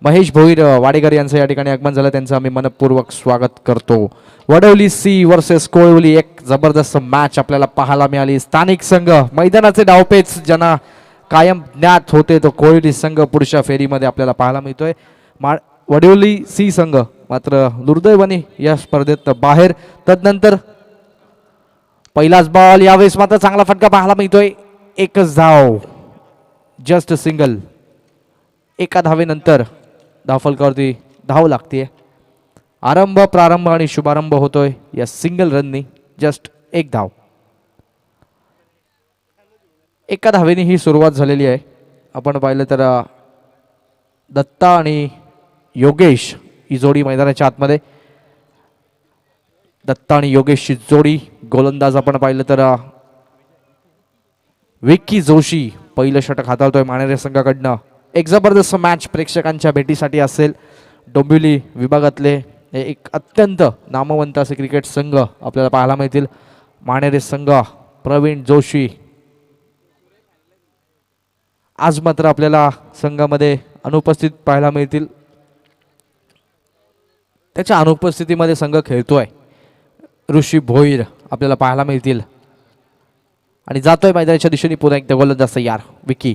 महेश भोईर वाडेकर यांचं या ठिकाणी आगमन झालं, त्यांचं आम्ही मनपूर्वक स्वागत करतो. वडवली सी वर्सेस कोळवली एक जबरदस्त मॅच आपल्याला पाहायला मिळाली. स्थानिक संघ मैदानाचे डावपेच ज्यांना कायम ज्ञात होते तो कोळवली संघ पुढच्या फेरीमध्ये आपल्याला पाहायला मिळतोय. वडवली सी संघ मात्र दुर्दैवाने या स्पर्धेत बाहेर. तदनंतर पहिलाच बॉल, यावेळेस मात्र चांगला फटका पाहायला मिळतोय. एकच धाव, जस्ट सिंगल. एका धावेनंतर धावफलकावरती धाव लागते. प्रारंभ आणि शुभारंभ होतोय या सिंगल रननी. जस्ट एक धाव, एका धावेने ही सुरुवात झालेली आहे. आपण पाहिलं तर दत्ता आणि योगेश ही जोडी मैदानाच्या आतमध्ये. दत्ता आणि योगेशची जोडी. गोलंदाज आपण पाहिलं तर विक्की जोशी पहिलं षटक हाताळतोय मानेरे संघाकडनं. एक जबरदस्त मॅच प्रेक्षकांच्या भेटीसाठी असेल. डोंबिवली विभागातले एक अत्यंत नामवंत असे क्रिकेट संघ आपल्याला पाहायला मिळतील. मानेरे संघ, प्रवीण जोशी आज मात्र आपल्याला संघामध्ये अनुपस्थित पाहायला मिळतील. त्याच्या अनुपस्थितीमध्ये संघ खेळतोय. ऋषी भोईर आपल्याला पाहायला मिळतील आणि जातोय मैदानाच्या दिशेने पुन्हा एकदा गोलंदाज तयार. विकी,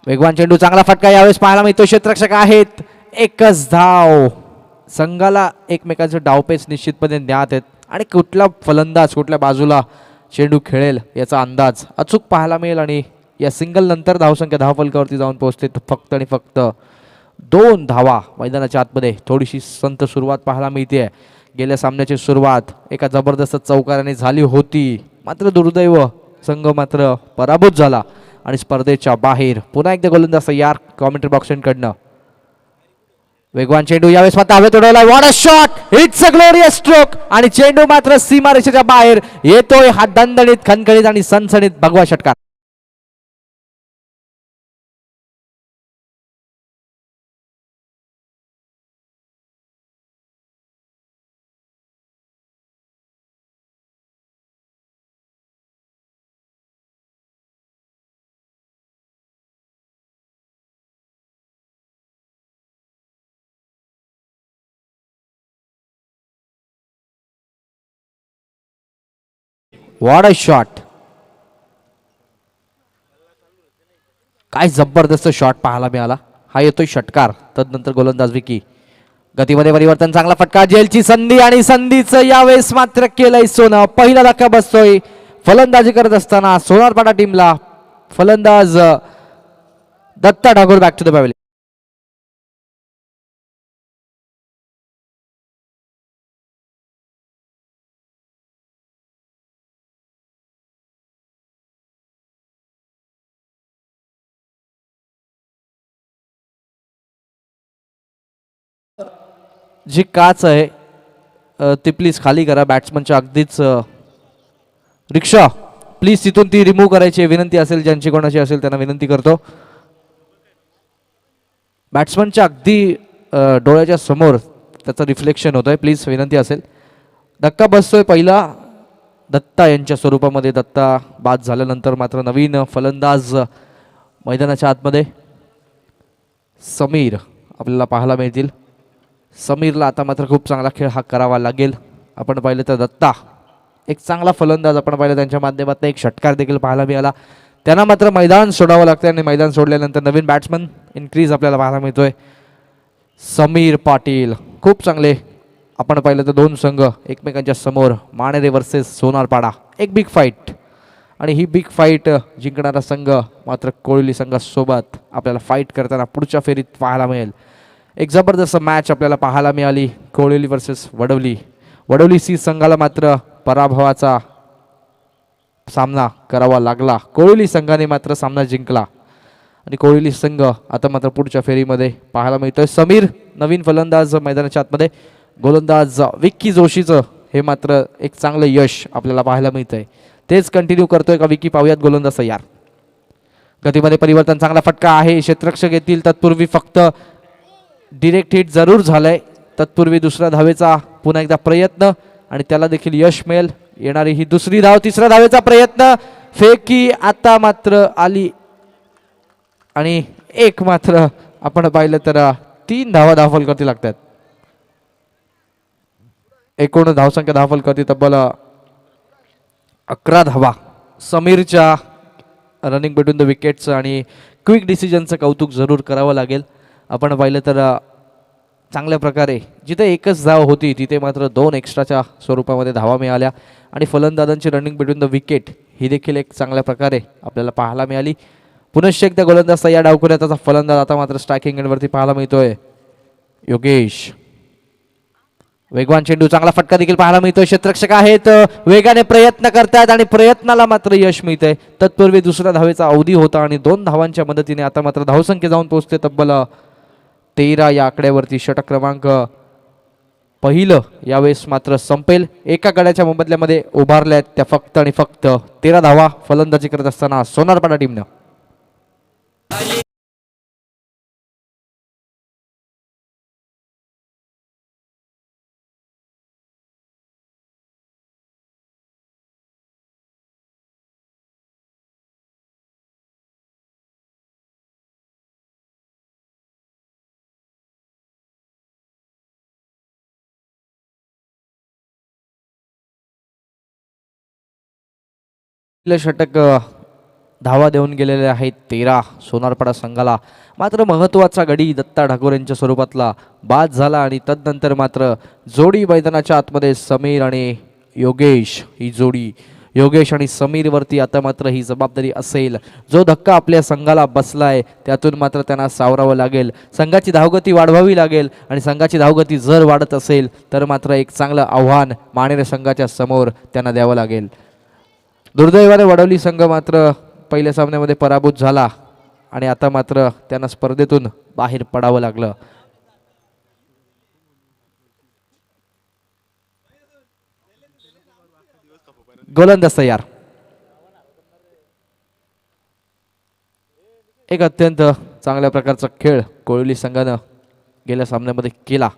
वेगवान चेंडू, चांगला फटका यावेळेस पाहायला मिळतो. क्षेत्ररक्षक आहेत. एकच धाव. संघाला एकमेकांचे डावपेच निश्चितपणे ज्ञात आहेत आणि कुठला फलंदाज कुठल्या बाजूला चेंडू खेळेल याचा अंदाज अचूक पाहायला मिळेल. आणि या सिंगल नंतर धावसंख्या धावफलकावरती जाऊन पोहोचते फक्त आणि फक्त 2 धावा. मैदानाच्या आतमध्ये थोडीशी संत सुरुवात पाहायला मिळते. गेल्या सामन्याची सुरुवात एका जबरदस्त चौकाराने झाली होती, मात्र दुर्दैव संघ मात्र पराभूत झाला आणि स्पर्धेच्या बाहेर. पुन्हा एकदा गोलंदाज तयार कॉमेंट्री बॉक्सकडनं. वेगवान चेंडू, यावेळेस मात्र हवेत उडवला. What a shot, it's a glorious stroke. आणि चेंडू मात्र सीमारेषेच्या बाहेर येतोय. हा दणदणीत, खणखणीत आणि सणसणीत भगवा षटकार. व्हॉट अ शॉट, काय जबरदस्त शॉट पाहायला मिळाला. हा येतोय षटकार. तदनंतर गोलंदाज विकी. गतीमध्ये परिवर्तन, चांगला फटका, जेलची संधी आणि संधीचं यावेळेस मात्र केलंय सोनं. पहिला धक्का बसतोय फलंदाजी करत असताना सोनारपाडा टीमला. फलंदाज Datta Thakur back to the pavilion. जी काच आहे ती प्लीज खाली करा. बॅट्समनच्या अगदीच रिक्षा प्लीज तिथून ती रिमूव्ह करायची विनंती असेल. ज्यांची कोणाची असेल त्यांना विनंती करतो. बॅट्समनच्या अगदी डोळ्याच्या समोर त्याचं रिफ्लेक्शन होतंय. प्लीज विनंती असेल. धक्का बसतोय पहिला दत्ता यांच्या स्वरूपामध्ये. दत्ता बाद झाल्यानंतर मात्र नवीन फलंदाज मैदानाच्या आतमध्ये समीर आपल्याला पाहायला मिळतील. समीरला आता मात्र खूप चांगला खेळ हा करावा लागेल. आपण पाहिलं तर दत्ता एक चांगला फलंदाज, आपण पाहिलं त्यांच्या माध्यमातून एक षटकार देखील पाहायला मिळाला. त्यांना मात्र मैदान सोडावं लागतं आणि मैदान सोडल्यानंतर नवीन बॅट्समन इन्क्रीज आपल्याला पाहायला मिळतोय. समीर पाटील खूप चांगले. आपण पाहिलं तर 2 संघ एकमेकांच्या समोर. मानेरे वर्सेस सोनारपाडा. एक बिग फाईट आणि ही बिग फाईट जिंकणारा संघ मात्र कोळवली संघासोबत आपल्याला फाईट करताना पुढच्या फेरीत पाहायला मिळेल. एक जबरदस्त मॅच आपल्याला पाहायला मिळाली. कोळवली वर्सेस वडवली. वडवली सी संघाला मात्र पराभवाचा सामना करावा लागला. कोळवली संघाने मात्र सामना जिंकला आणि कोळवली संघ आता मात्र पुढच्या फेरीमध्ये पाहायला मिळतोय. समीर नवीन फलंदाज मैदानाच्या आतमध्ये. गोलंदाज विक्की जोशीचं हे मात्र एक चांगलं यश आपल्याला पाहायला मिळतंय. तेच कंटिन्यू करतोय का विकी, पाहूयात. गोलंदाज तयार. गतीमध्ये परिवर्तन, चांगला फटका आहे. क्षेत्ररक्षक येतील. तत्पूर्वी फक्त डिरेक्ट हिट जरूर झालंय. तत्पूर्वी दुसऱ्या धावेचा पुन्हा एकदा प्रयत्न आणि त्याला देखील यश मिळेल. येणारी ही दुसरी धाव. तिसऱ्या धावेचा प्रयत्न, फेकी आता मात्र आली आणि एक मात्र आपण पाहिलं तर 3 धावा धावफलकावरती लागतात. एकूण धावसंख्या धावफलकावरती तब्बल 11 धावा. समीरच्या रनिंग बिटवीन द विकेट्स आणि क्विक डिसिजनचं कौतुक जरूर करावं लागेल. आपण पाहिलं तर चांगल्या प्रकारे जिथे एकच धाव होती तिथे मात्र 2 एक्स्ट्राच्या स्वरूपामध्ये धावा मिळाल्या आणि फलंदाजांची रनिंग बिटवीन द विकेट ही देखील एक चांगल्या प्रकारे आपल्याला पाहायला मिळाली. पुनश्च एकदा गोलंदाज या डावखुऱ्याचा फलंदाज आता मात्र स्ट्रायकिंग एंडवरती पाहायला मिळतोय योगेश. वेगवान चेंडू, चांगला फटका देखील पाहायला मिळतोय. क्षेत्ररक्षक आहेत, वेगाने प्रयत्न करतायत आणि प्रयत्नाला मात्र यश मिळतंय. तत्पूर्वी दुसऱ्या धावेचा अवधी होता आणि 2 धावांच्या मदतीने आता मात्र धावसंख्या जाऊन पोहोचते तब्बल 13 या आकड्यावरती. षटक क्रमांक पहिलं यावेळेस मात्र संपेल. एका गड्याच्या मोबदल्यामध्ये उभारल्यात त्या फक्त आणि फक्त 13 धावा फलंदाजी करत असताना सोनारपाडा टीमनं. षटक धावा देऊन गेलेले आहेत 13 सोनारपाडा संघाला. मात्र महत्त्वाचा गडी दत्ता ठाकूर यांच्या स्वरूपातला बाद झाला आणि तदनंतर मात्र जोडी मैदानाच्या आतमध्ये समीर आणि योगेश ही जोडी, योगेश आणि समीरवरती आता मात्र ही जबाबदारी असेल. जो धक्का आपल्या संघाला बसलाय त्यातून मात्र त्यांना सावरावं लागेल. संघाची धावगती वाढवावी लागेल आणि संघाची धावगती जर वाढत असेल तर मात्र एक चांगलं आव्हान मानेर संघाच्या समोर त्यांना द्यावं लागेल. दुर्दैवाने वडवली संघ मात्र पहिल्या सामन्यामध्ये पराभूत झाला आणि आता मात्र त्यांना स्पर्धेतून बाहेर पडावं लागलं. गोलंदाज तयार. एक अत्यंत चांगल्या प्रकारचा खेळ कोळवली संघानं गेल्या सामन्यामध्ये केला.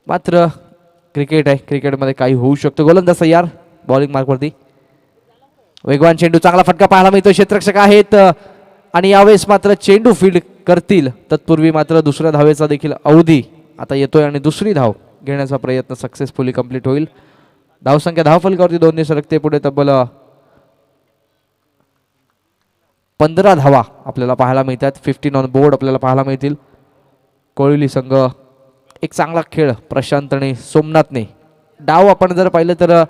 मात्र क्रिकेट आहे, क्रिकेटमध्ये काही होऊ शकतं. गोलंदाज तयार, बॉलिंग मार्कवरती. वेगवान चेंडू, चांगला फटका पाहायला मिळतो. क्षेत्ररक्षक आहेत आणि यावेळेस मात्र चेंडू फील्ड करतील. तत्पूर्वी मात्र दुसऱ्या धावेचा देखील अवधी आता येतोय आणि दुसरी धाव घेण्याचा प्रयत्न सक्सेसफुली कंप्लीट होईल. धावसंख्या धावफलकावरती 2 सरकते पुढे. तब्बल 15 धावा आपल्याला पाहायला मिळतात. 15 ऑन बोर्ड आपल्याला पाहायला मिळतील. कोळवली संघ एक चांगला खेळ प्रशांत आणि सोमनाथने डाव आपण जर पाहिलं तर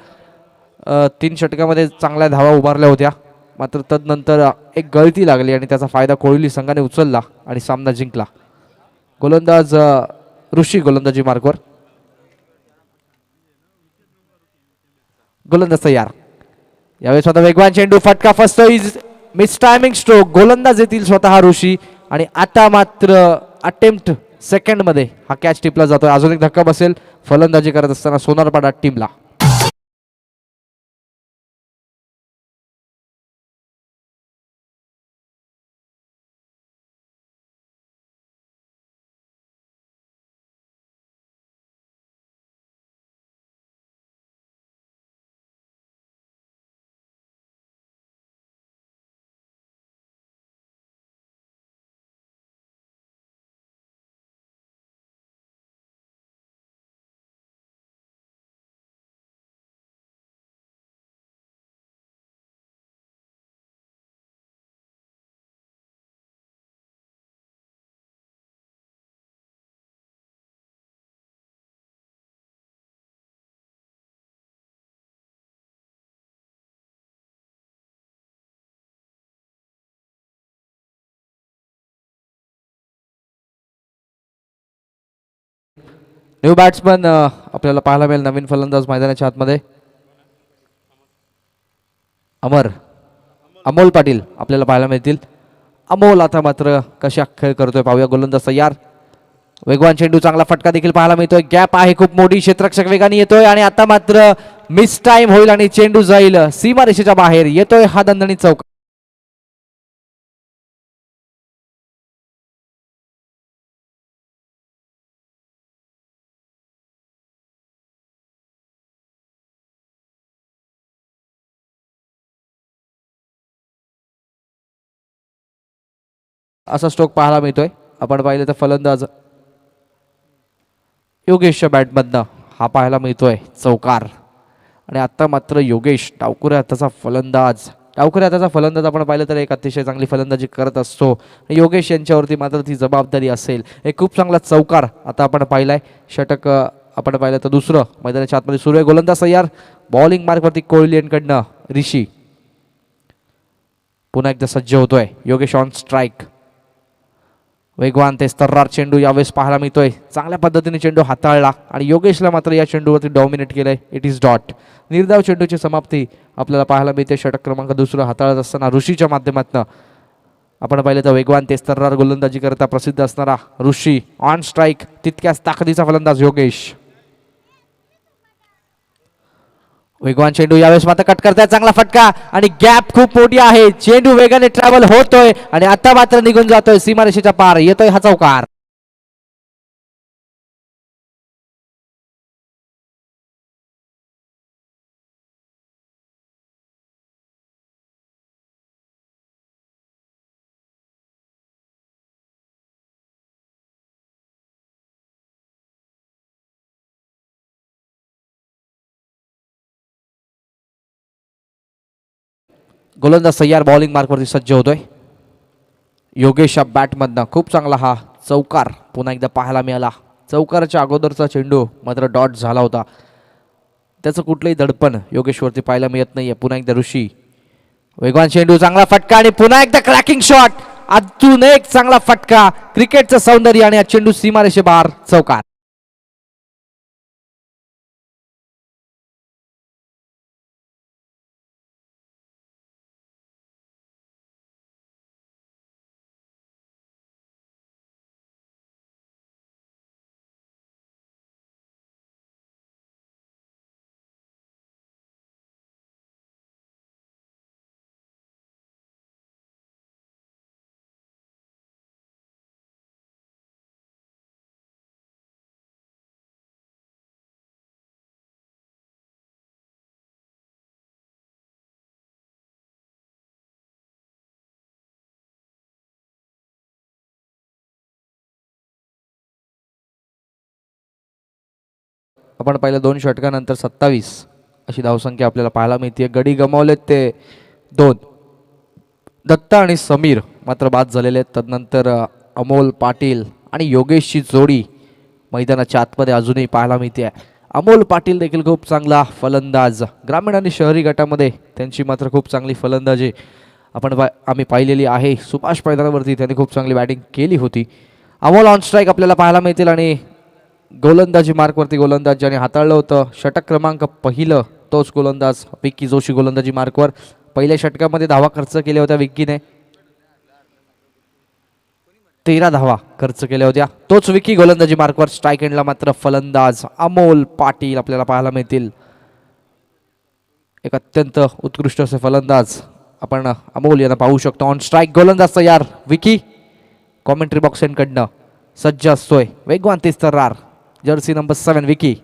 3 षटकामध्ये चांगल्या धावा उभारल्या होत्या. मात्र तदनंतर एक गळती लागली आणि त्याचा फायदा कोळवली संघाने उचलला आणि सामना जिंकला. गोलंदाज ऋषी गोलंदाजी मार्कवर. गोलंदाज तयार. यावेळी स्वतः वेगवान चेंडू, फटका फसतोय. Miss timing stroke. गोलंदाज येतील स्वतः ऋषी आणि आता मात्र अटेम्प्ट सेकंड मध्ये हा कॅच टिपला जातोय. अजून एक धक्का बसेल फलंदाजी करत असताना सोनारपाडा टीमला. न्यू बॅट्समन आपल्याला पाहायला मिळेल. नवीन फलंदाज मैदानाच्या आतमध्ये अमोल पाटील आपल्याला पाहायला मिळतील. अमोल आता मात्र कशा खेळ करतोय पाहूया. गोलंदाज तयार. वेगवान चेंडू, चांगला फटका देखील पाहायला मिळतोय. गॅप आहे खूप मोठी. क्षेत्ररक्षक वेगाने येतोय आणि आता मात्र मिस टाइम होईल आणि चेंडू जाईल सीमारेषेच्या बाहेर. येतोय हा दणदणीत चौका. असा स्ट्रोक पाहायला मिळतोय. आपण पाहिलं तर फलंदाज योगेशच्या बॅटमधनं हा पाहायला मिळतोय चौकार. आणि आता मात्र योगेश डावखुऱ्या हाताचा फलंदाज, डावखुऱ्या हाताचा फलंदाज आपण पाहिलं तर एक अतिशय चांगली फलंदाजी करत असतो. योगेश यांच्यावरती मात्र ती जबाबदारी असेल. एक खूप चांगला चौकार आता आपण पाहिलाय. षटक आपण पाहिलं तर दुसरं मैदानाच्या आतमध्ये सुरू आहे. गोलंदाज तयार. बॉलिंग मार्कवरती कोहली यांकडनं ऋषी पुन्हा एकदा सज्ज होतोय. Yogesh on strike. वेगवान ते तर्रार चेंडू यावेळेस पाहायला मिळतोय. चांगल्या पद्धतीने चेंडू हाताळला आणि योगेशला मात्र या चेंडूवरती डॉमिनेट केलंय. It is dot. निर्धाव चेंडूची समाप्ती आपल्याला पाहायला मिळते. षटक क्रमांक दुसरं हाताळत असताना ऋषीच्या माध्यमातून आपण पाहिलं तर वेगवान ते तर्रार गोलंदाजी करता प्रसिद्ध असणारा ऋषी ऑन स्ट्राईक. तितक्याच ताकदीचा फलंदाज योगेश. वेगवान चेंडू यावेळेस मात्र कट करताय. चांगला फटका आणि गॅप खूप मोठी आहे. चेंडू वेगाने ट्रॅव्हल होतोय आणि आता मात्र निघून जातोय सीमारेषेच्या पार. येतोय हा चौकार. गोलंदाज तयार. बॉलिंग मार्कवरती सज्ज होतोय. योगेशच्या बॅटमधनं खूप चांगला हा चौकार पुन्हा एकदा पाहायला मिळाला. चौकाराच्या अगोदरचा चेंडू मात्र डॉट झाला होता. त्याचं कुठलंही दडपण योगेशवरती पाहायला मिळत नाहीये. पुन्हा एकदा ऋषी. वेगवान चेंडू, चांगला फटका आणि पुन्हा एकदा क्रॅकिंग शॉट. अजून एक चांगला फटका. क्रिकेटचं सौंदर्य आणि चेंडू सीमारेषे बाहेर. चौकार. आपण पाहिलं 2 षटकानंतर 27 अशी धावसंख्या आपल्याला पाहायला मिळते. गडी गमावलेत ते 2. दत्ता आणि समीर मात्र बाद झालेले आहेत. तदनंतर अमोल पाटील आणि योगेशची जोडी मैदानाच्या आतमध्ये अजूनही पाहायला मिळते. अमोल पाटील देखील खूप चांगला फलंदाज. ग्रामीण आणि शहरी गटामध्ये त्यांची मात्र खूप चांगली फलंदाजी आम्ही पाहिलेली आहे. सुभाष मैदानावरती त्यांनी खूप चांगली बॅटिंग केली होती. अमोल ऑन स्ट्राईक आपल्याला पाहायला मिळतील आणि गोलंदाजी मार्कवरती गोलंदाज ज्याने हाताळलं होतं षटक क्रमांक पहिलं तोच गोलंदाज विक्की जोशी. गोलंदाजी मार्कवर पहिल्या षटकामध्ये धावा खर्च केल्या होत्या विक्कीने. 13 धावा खर्च केल्या होत्या. तोच विक्की गोलंदाजी मार्कवर. स्ट्राईक एंडला मात्र फलंदाज अमोल पाटील आपल्याला पाहायला मिळतील. एक अत्यंत उत्कृष्ट असे फलंदाज आपण अमोल यांना पाहू शकतो. ऑन स्ट्राईक गोलंदाज तयार. विकी कॉमेंट्री बॉक्स कडनं सज्ज असतोय. वेगवान तर्रार जर्सी नंबर 7 विकी.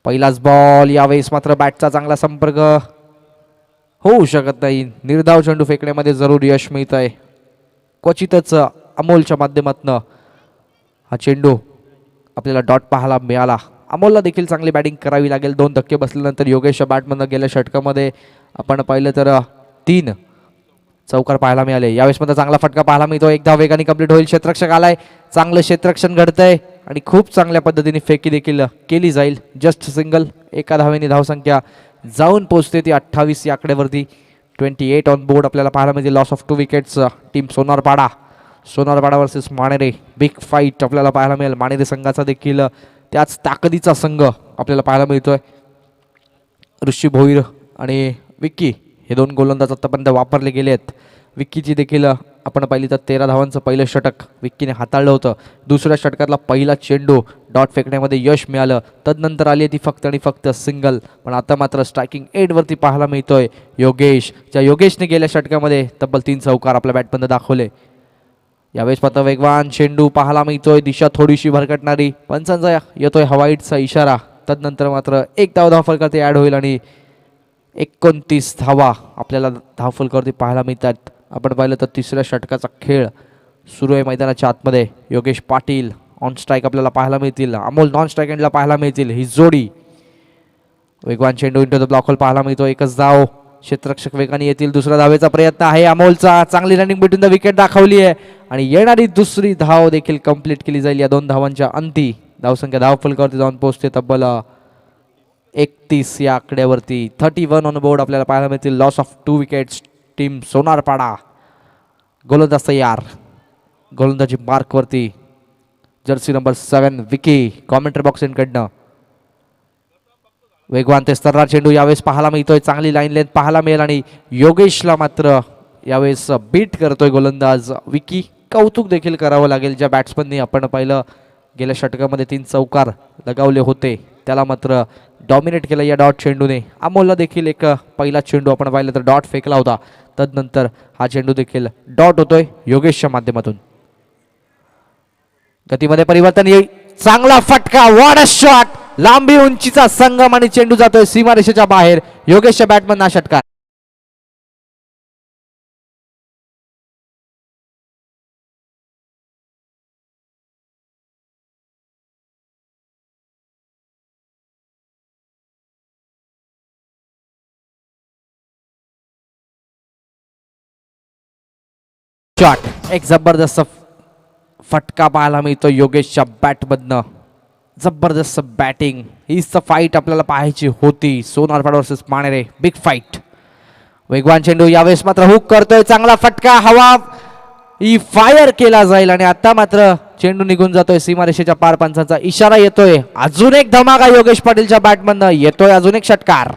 पहिलाच बॉल. यावेळेस मात्र बॅटचा चांगला संपर्क होऊ शकत नाही. निर्धाव चेंडू फेकण्यामध्ये जरूर यश मिळत आहे. क्वचितच अमोलच्या माध्यमातून हा चेंडू आपल्याला डॉट पाहायला मिळाला. अमोलला देखील चांगली बॅटिंग करावी लागेल. 2 धक्के बसल्यानंतर योगेशच्या बॅटमधनं गेल्या षटकामध्ये आपण पाहिलं तर 3 चौकार पाहायला मिळाले. यावेळेस मात्र चांगला फटका पाहायला मिळतो. एकदा वेगाने कंप्लीट होईल. क्षेत्ररक्षक आलाय. चांगलं क्षेत्ररक्षण घडतंय आणि खूप चांगल्या पद्धतीने फेकी देखील केली जाईल. Just single. एका धावेने धावसंख्या जाऊन पोहोचते ती 28 या आकड्यावरती. 28 ऑन बोर्ड आपल्याला पाहायला मिळते. Loss of 2 wickets. Team Sonarpada versus Manere. Big fight आपल्याला पाहायला मिळेल. माणेरे संघाचा देखील त्याच ताकदीचा संघ आपल्याला पाहायला मिळतोय. ऋषी भोईर आणि विक्की हे 2 गोलंदाज आतापर्यंत वापरले गेले आहेत. विक्कीची देखील आपण पाहिली तर 13 धावांचं पहिलं षटक विक्कीने हाताळलं होतं. दुसऱ्या षटकातला पहिला चेंडू डॉट फेकण्यामध्ये यश मिळालं. तदनंतर आली ती फक्त आणि फक्त सिंगल. पण आता मात्र स्ट्रायकिंग एंडवरती पाहायला मिळतोय योगेश. ज्या योगेशने गेल्या षटकामध्ये तब्बल 3 चौकार आपल्या बॅटमध्ये दाखवले. यावेळेस मात्र वेगवान चेंडू पाहायला मिळतोय. दिशा थोडीशी भरकटणारी. पंचांचा येतोय हवाईटचा इशारा. तदनंतर मात्र 1 धावफलकावरती ॲड होईल आणि 29 धावा आपल्याला धावफलकावरती पाहायला मिळतात. आपण पाहिलं तर तिसऱ्या षटकाचा खेळ सुरू आहे मैदानाच्या आतमध्ये. योगेश पाटील ऑन स्ट्राईक आपल्याला पाहायला मिळतील, अमोल नॉन स्ट्राईक एंडला पाहायला मिळतील. ही जोडी वेगवान चेंडू इंटू द ब्लॉक होल पाहायला मिळतो. एकच धाव, क्षेत्ररक्षक वेगाने येतील. दुसरा धावेचा प्रयत्न आहे अमोलचा. चांगली रनिंग बिटवीन द विकेट दाखवली आहे आणि येणारी दुसरी धाव देखील कंप्लीट केली जाईल या 2 धावांच्या अंती. धावसंख्या धाव फलकावरती जाऊन पोहोचते तब्बल 31 या आकड्यावरती. 31 ऑन बोर्ड आपल्याला पाहायला मिळतील. Loss of 2 wickets. Team Sonarpada गोलंदाज तयार. गोलंदाजी मार्कवरती jersey number 7 Vicky. Commentary box इनकडनं वेगवान ते स्तर्रार चेंडू यावेळेस पाहायला मिळतोय. चांगली लाईन लेंथ पाहायला मिळेल आणि योगेशला मात्र यावेळेस बीट करतोय गोलंदाज विकी. कौतुक देखील करावं लागेल ज्या बॅट्समननी आपण पाहिलं गेल्या षटकामध्ये 3 चौकार लगावले होते त्याला मात्र डॉमिनेट केलं या डॉट चेंडूने. अमोलला देखील एक पहिला चेंडू आपण पाहिलं तर डॉट फेकला होता. तदनंतर हा चेंडू देखील डॉट होतोय योगेशच्या माध्यमातून. गतीमध्ये परिवर्तन येईल. चांगला फटका. What a shot. लांबी उंचीचा संगम आणि चेंडू जातोय सीमारेषेच्या बाहेर. योगेशच्या बॅटमन हा षटकार. शॉट. एक जबरदस्त फटका पाहायला मिळतो योगेशच्या बॅटमधनं. जबरदस्त बॅटिंग. हीच तर फाईट आपल्याला पाहायची होती. Sonarpada versus Manere. Big fight. वेगवान चेंडू यावेळेस मात्र हुक करतोय. चांगला फटका. हवा ही फायर केला जाईल आणि आता मात्र चेंडू निघून जातोय सीमारेषेच्या पार. पंचांचा इशारा येतोय. अजून एक धमाका योगेश पाटीलच्या बॅटमधनं येतोय. अजून एक षटकार.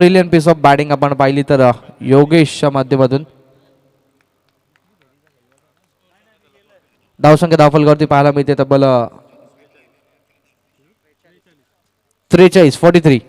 ब्रिलियंट पीस ऑफ बॅटिंग आपण पाहिली तर योगेशच्या माध्यमातून. धावसंख्या धावफलकावरती पाहायला मिळते तब्बल 43.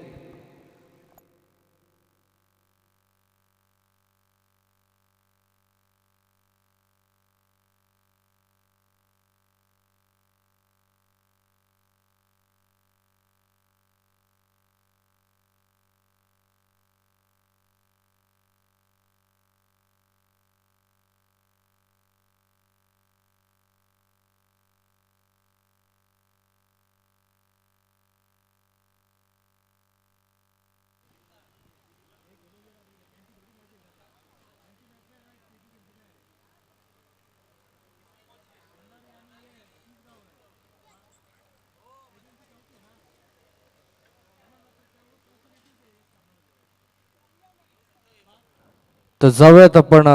तर जाऊयात आपण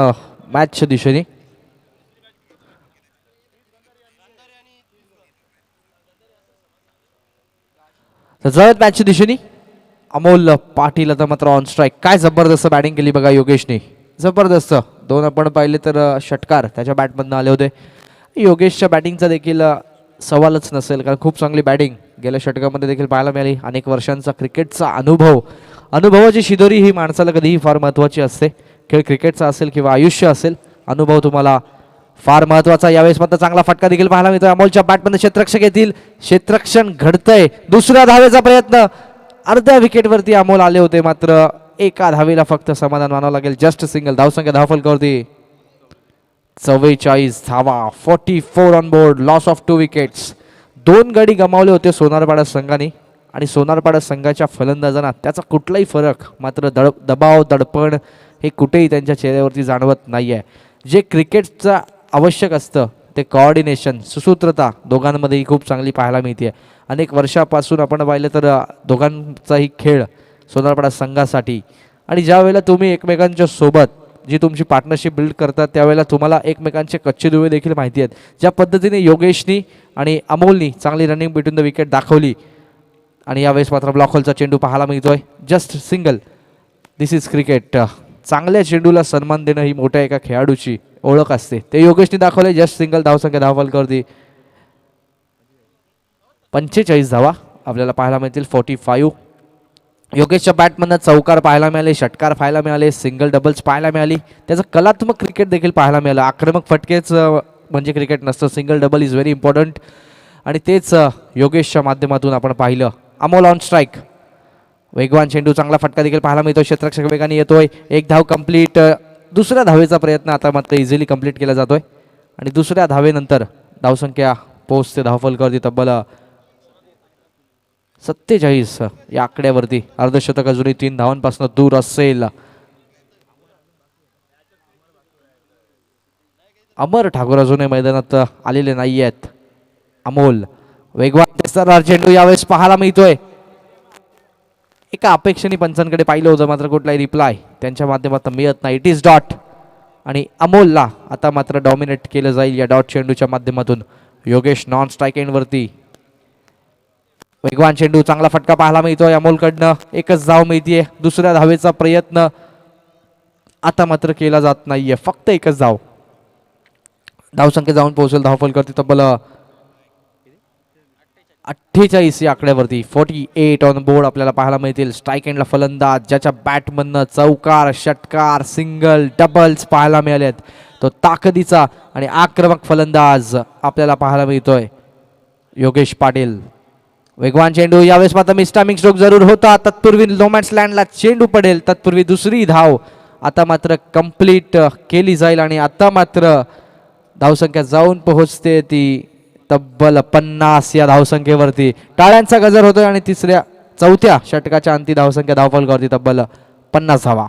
मॅचच्या दिशेने. तर जाऊयात मॅचच्या दिशेने. अमोल पाटील आता मात्र ऑन स्ट्राईक. काय जबरदस्त बॅटिंग केली बघा योगेशने. जबरदस्त 2 आपण पाहिले तर षटकार त्याच्या बॅटमधनं आले होते. योगेशच्या बॅटिंगचा देखील सवालच नसेल कारण खूप चांगली बॅटिंग गेल्या षटकामध्ये देखील पाहायला मिळाली. अनेक वर्षांचा क्रिकेटचा अनुभवाची शिदोरी ही माणसाला कधीही फार महत्त्वाची असते. खेळ क्रिकेटचा असेल किंवा आयुष्य असेल, अनुभव तुम्हाला फार महत्त्वाचा. यावेळेस मात्र चांगला फटका देखील पाहायला मिळतोय. अमोलच्या बॅटमध्ये क्षेत्ररक्षक येतील. क्षेत्ररक्षण घडतंय. दुसऱ्या धावेचा प्रयत्न. अर्ध्या विकेटवरती अमोल आले होते मात्र एका धावेला फक्त समाधान मानावं लागेल. Just single. धावसंख्या धावफलकावरती 44 धावा. 44 on board. Loss of 2 wickets. 2 गडी गमावले होते सोनारपाडा संघाने आणि सोनारपाडा संघाच्या फलंदाजांना त्याचा कुठलाही फरक मात्र दबाव दडपण हे कुठेही त्यांच्या चेहऱ्यावरती जाणवत नाही आहे. जे क्रिकेटचं आवश्यक असतं ते कोऑर्डिनेशन, सुसूत्रता दोघांमध्येही खूप चांगली पाहायला मिळते. अनेक वर्षापासून आपण पाहिलं तर दोघांचाही खेळ सोनारपाडा संघासाठी आणि ज्या वेळेला तुम्ही एकमेकांच्या सोबत जी तुमची पार्टनरशिप बिल्ड करतात त्यावेळेला तुम्हाला एकमेकांचे कच्चे दुवे देखील माहिती आहेत. ज्या पद्धतीने योगेशनी आणि अमोलनी चांगली रनिंग बिटवीन द विकेट दाखवली आणि यावेळेस मात्र ब्लॉक होलचा चेंडू पाहायला मिळतोय. Just single. This is cricket. चांगल्या चेंडूला सन्मान देणं ही मोठ्या एका खेळाडूची ओळख असते. ते योगेशने दाखवले. Just single. धावसंख्या धावफलकावरती 45 धावा आपल्याला पाहायला मिळतील. 45. योगेशच्या बॅटमधनं चौकार पाहायला मिळाले, षटकार पाहायला मिळाले, सिंगल डबल्स पाहायला मिळाली. त्याचं कलात्मक क्रिकेट देखील पाहायला मिळालं. आक्रमक फटकेच म्हणजे क्रिकेट नसतं, single double is very important. आणि तेच योगेशच्या माध्यमातून आपण पाहिलं. अमोल ऑन स्ट्राईक, वेगवान चेंडू, चांगला फटका देखील पाहायला मिळतो. क्षेत्ररक्षक वेगाने येतोय. एक धाव कंप्लीट. दुसऱ्या धावेचा प्रयत्न आता मात्र इझिली कंप्लीट केला जातोय आणि दुसऱ्या धावेनंतर धावसंख्या पोहोचते धावफलकावरती तब्बल 47 या आकड्यावरती. अर्धशतक अजूनही 3 धावांपासून दूर असेल. अमर ठाकूर अजूनही मैदानात आलेले नाही आहेत. अमोल वेगवान चेंडू यावेळेस पाहायला मिळतोय. एका अपेक्षेने पंचांकडे पाहिलं होतं, मात्र कुठलाही रिप्लाय त्यांच्या माध्यमातून मिळत नाही. इट इज डॉट आणि अमोलला आता मात्र डॉमिनेट केलं जाईल या डॉट चेंडूच्या माध्यमातून. योगेश नॉन स्ट्राईक एंडवरती. वेगवान चेंडू, चांगला फटका पाहायला मिळतोय अमोलकडनं. एकच धाव मिळतीये. दुसऱ्या धावेचा प्रयत्न आता मात्र केला जात नाहीये. फक्त एकच धाव. धावसंख्या जाऊन पोहोचेल धावफलकावरती तब्बल 48 या आकड्यावरती. 48 ऑन बोर्ड आपल्याला पाहायला मिळतील. स्ट्राईक एंडला फलंदाज ज्याच्या बॅटमधनं चौकार, षटकार, सिंगल, डबल्स पाहायला मिळालेत. तो ताकदीचा आणि आक्रमक फलंदाज आपल्याला पाहायला मिळतोय योगेश पाटील. वेगवान चेंडू, यावेळेस मात्र मिस्टामिंग स्ट्रोक जरूर होता. तत्पूर्वी नोमॅन्स लँडला चेंडू पडेल. तत्पूर्वी दुसरी धाव आता मात्र कंप्लीट केली जाईल आणि आता मात्र धावसंख्या जाऊन पोहोचते ती तब्बल 50 या धावसंख्येवरती. टाळ्यांचा गजर होतोय आणि चौथ्या षटकाच्या अंती धावसंख्या धावफलकावरती तब्बल 50 धावा.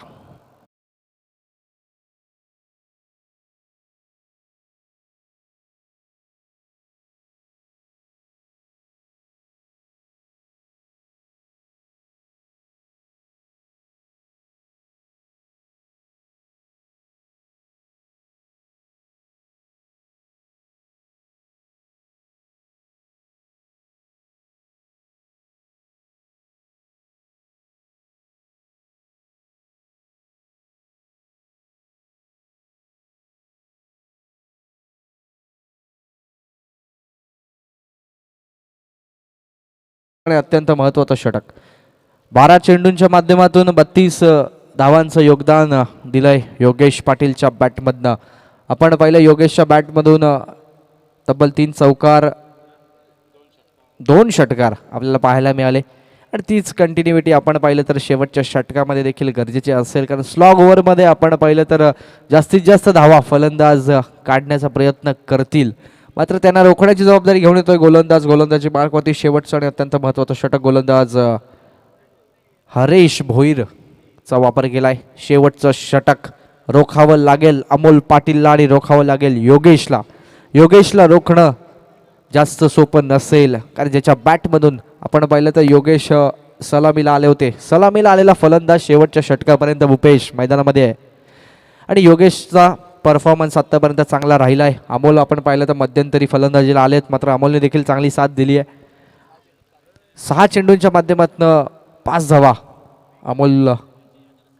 अत्यंत महत्वाचं षटक. 12 चेंडूंच्या माध्यमातून 32 धावांचं योगदान दिलंय योगेश पाटीलच्या बॅटमधनं. आपण पाहिलं योगेशच्या बॅटमधून तब्बल 3 चौकार, 2 षटकार आपल्याला पाहायला मिळाले आणि तीच कंटिन्युटी आपण पाहिलं तर शेवटच्या षटकामध्ये देखील गरजेचे असेल. कारण स्लॉग ओव्हरमध्ये आपण पाहिलं तर जास्तीत जास्त धावा फलंदाज काढण्याचा प्रयत्न करतील, मात्र त्यांना रोखण्याची जबाबदारी घेऊन येतोय गोलंदाज. गोलंदाजी मार्कवरती शेवटचं आणि अत्यंत महत्त्वाचं षटक गोलंदाज हरेश भोईरचा वापर केलाय. शेवटचं षटक रोखावं लागेल अमोल पाटीलला आणि रोखावं लागेल योगेशला. योगेशला रोखणं जास्त सोपं नसेल, कारण ज्याच्या बॅटमधून आपण पाहिलं तर योगेश सलामीला आले होते. सलामीला आलेला फलंदाज शेवटच्या षटकापर्यंत भूपेश मैदानामध्ये आहे आणि योगेशचा परफॉर्मन्स आत्तापर्यंत चांगला राहिला आहे. अमोल आपण पाहिलं तर मध्यंतरी फलंदाजीला आलेत, मात्र अमोलने देखील चांगली साथ दिली आहे. 6 चेंडूंच्या माध्यमातून 5 धावा अमोल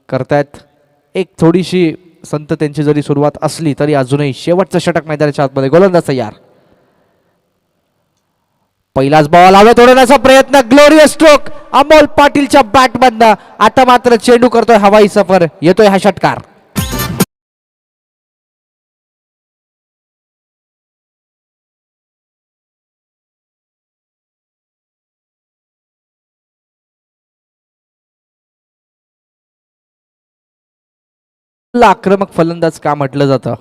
करतायत. एक थोडीशी संत त्यांची जरी सुरुवात असली तरी अजूनही शेवटचं षटक मैदानाच्या आतमध्ये. गोलंदाज तयार. पहिलाच बॉल हवेत उडवण्याचा प्रयत्न. ग्लोरियस स्ट्रोक अमोल पाटीलच्या बॅटमधनं. आता मात्र चेंडू करतोय हवाई सफर. येतोय हा षटकार. आक्रमक फलंदाज का म्हटलं जातं.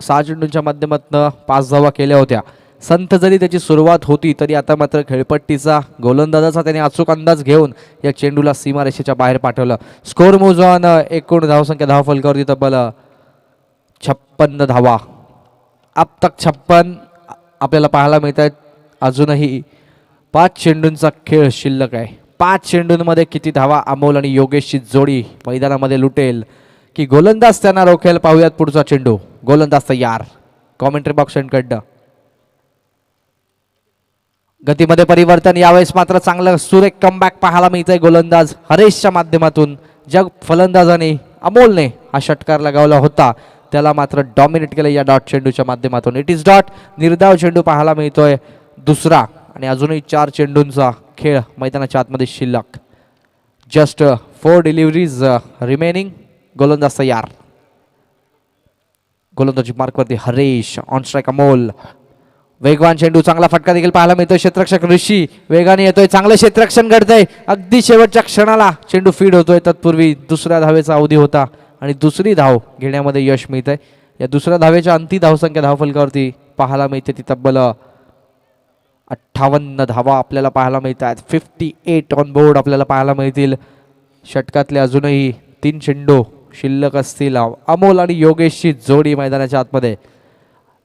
6 चेंडूंच्या माध्यमातून 5 धावा केल्या होत्या. संत जरी त्याची सुरुवात होती तरी आता मात्र खेळपट्टीचा गोलंदाजाचा त्याने अचूक अंदाज घेऊन या चेंडूला सीमारेषेच्या बाहेर पाठवलं. स्कोर मोजून एकूण धावसंख्या धावफलकावरती तब्बल 56 धावा. अब तक 56 आपल्याला पाहायला मिळत आहेत. अजूनही 5 चेंडूंचा खेळ शिल्लक आहे. 5 चेंडूंमध्ये किती धावा अमोल आणि योगेशची जोडी मैदानामध्ये लुटेल की गोलंदाज त्यांना रोखेल. पाहूयात पुढचा चेंडू. गोलंदाज तयार. कॉमेंट्री बॉक्स कडनं गतीमध्ये परिवर्तन. यावेळेस मात्र चांगलं सुरेख कमबॅक पाहायला मिळतंय गोलंदाज हरेशच्या माध्यमातून. ज्या फलंदाजाने अमोलने हा षटकार लगावला होता त्याला मात्र डॉमिनेट केलं या डॉट चेंडूच्या माध्यमातून. It is dot. निर्धाव चेंडू पाहायला मिळतोय दुसरा आणि अजूनही 4 चेंडूंचा खेळ मैदानाच्या आतमध्ये शिल्लक. Just 4 deliveries remaining. गोलंदाज तयार. गोलंदाजी मार्कवरती हरेश. On strike Amol. वेगवान चेंडू. चांगला फटका देखील पाहायला मिळतोय. क्षेत्ररक्षक ऋषी वेगाने येतोय. चांगलं क्षेत्ररक्षण घडतंय. अगदी शेवटच्या क्षणाला चेंडू फीड होतोय. तत्पूर्वी दुसऱ्या धावेचा अवधी होता आणि दुसरी धाव घेण्यामध्ये यश मिळतंय. या दुसऱ्या धावेच्या अंती धावसंख्या धावफलकावरती पाहायला मिळते ती तब्बल 58 धावा आपल्याला पाहायला मिळतात. 58 ऑन बोर्ड आपल्याला पाहायला मिळतील. षटकातले अजूनही 3 चेंडू शिल्लक असतील. अमोल आणि योगेशची जोडी मैदानाच्या आतमध्ये.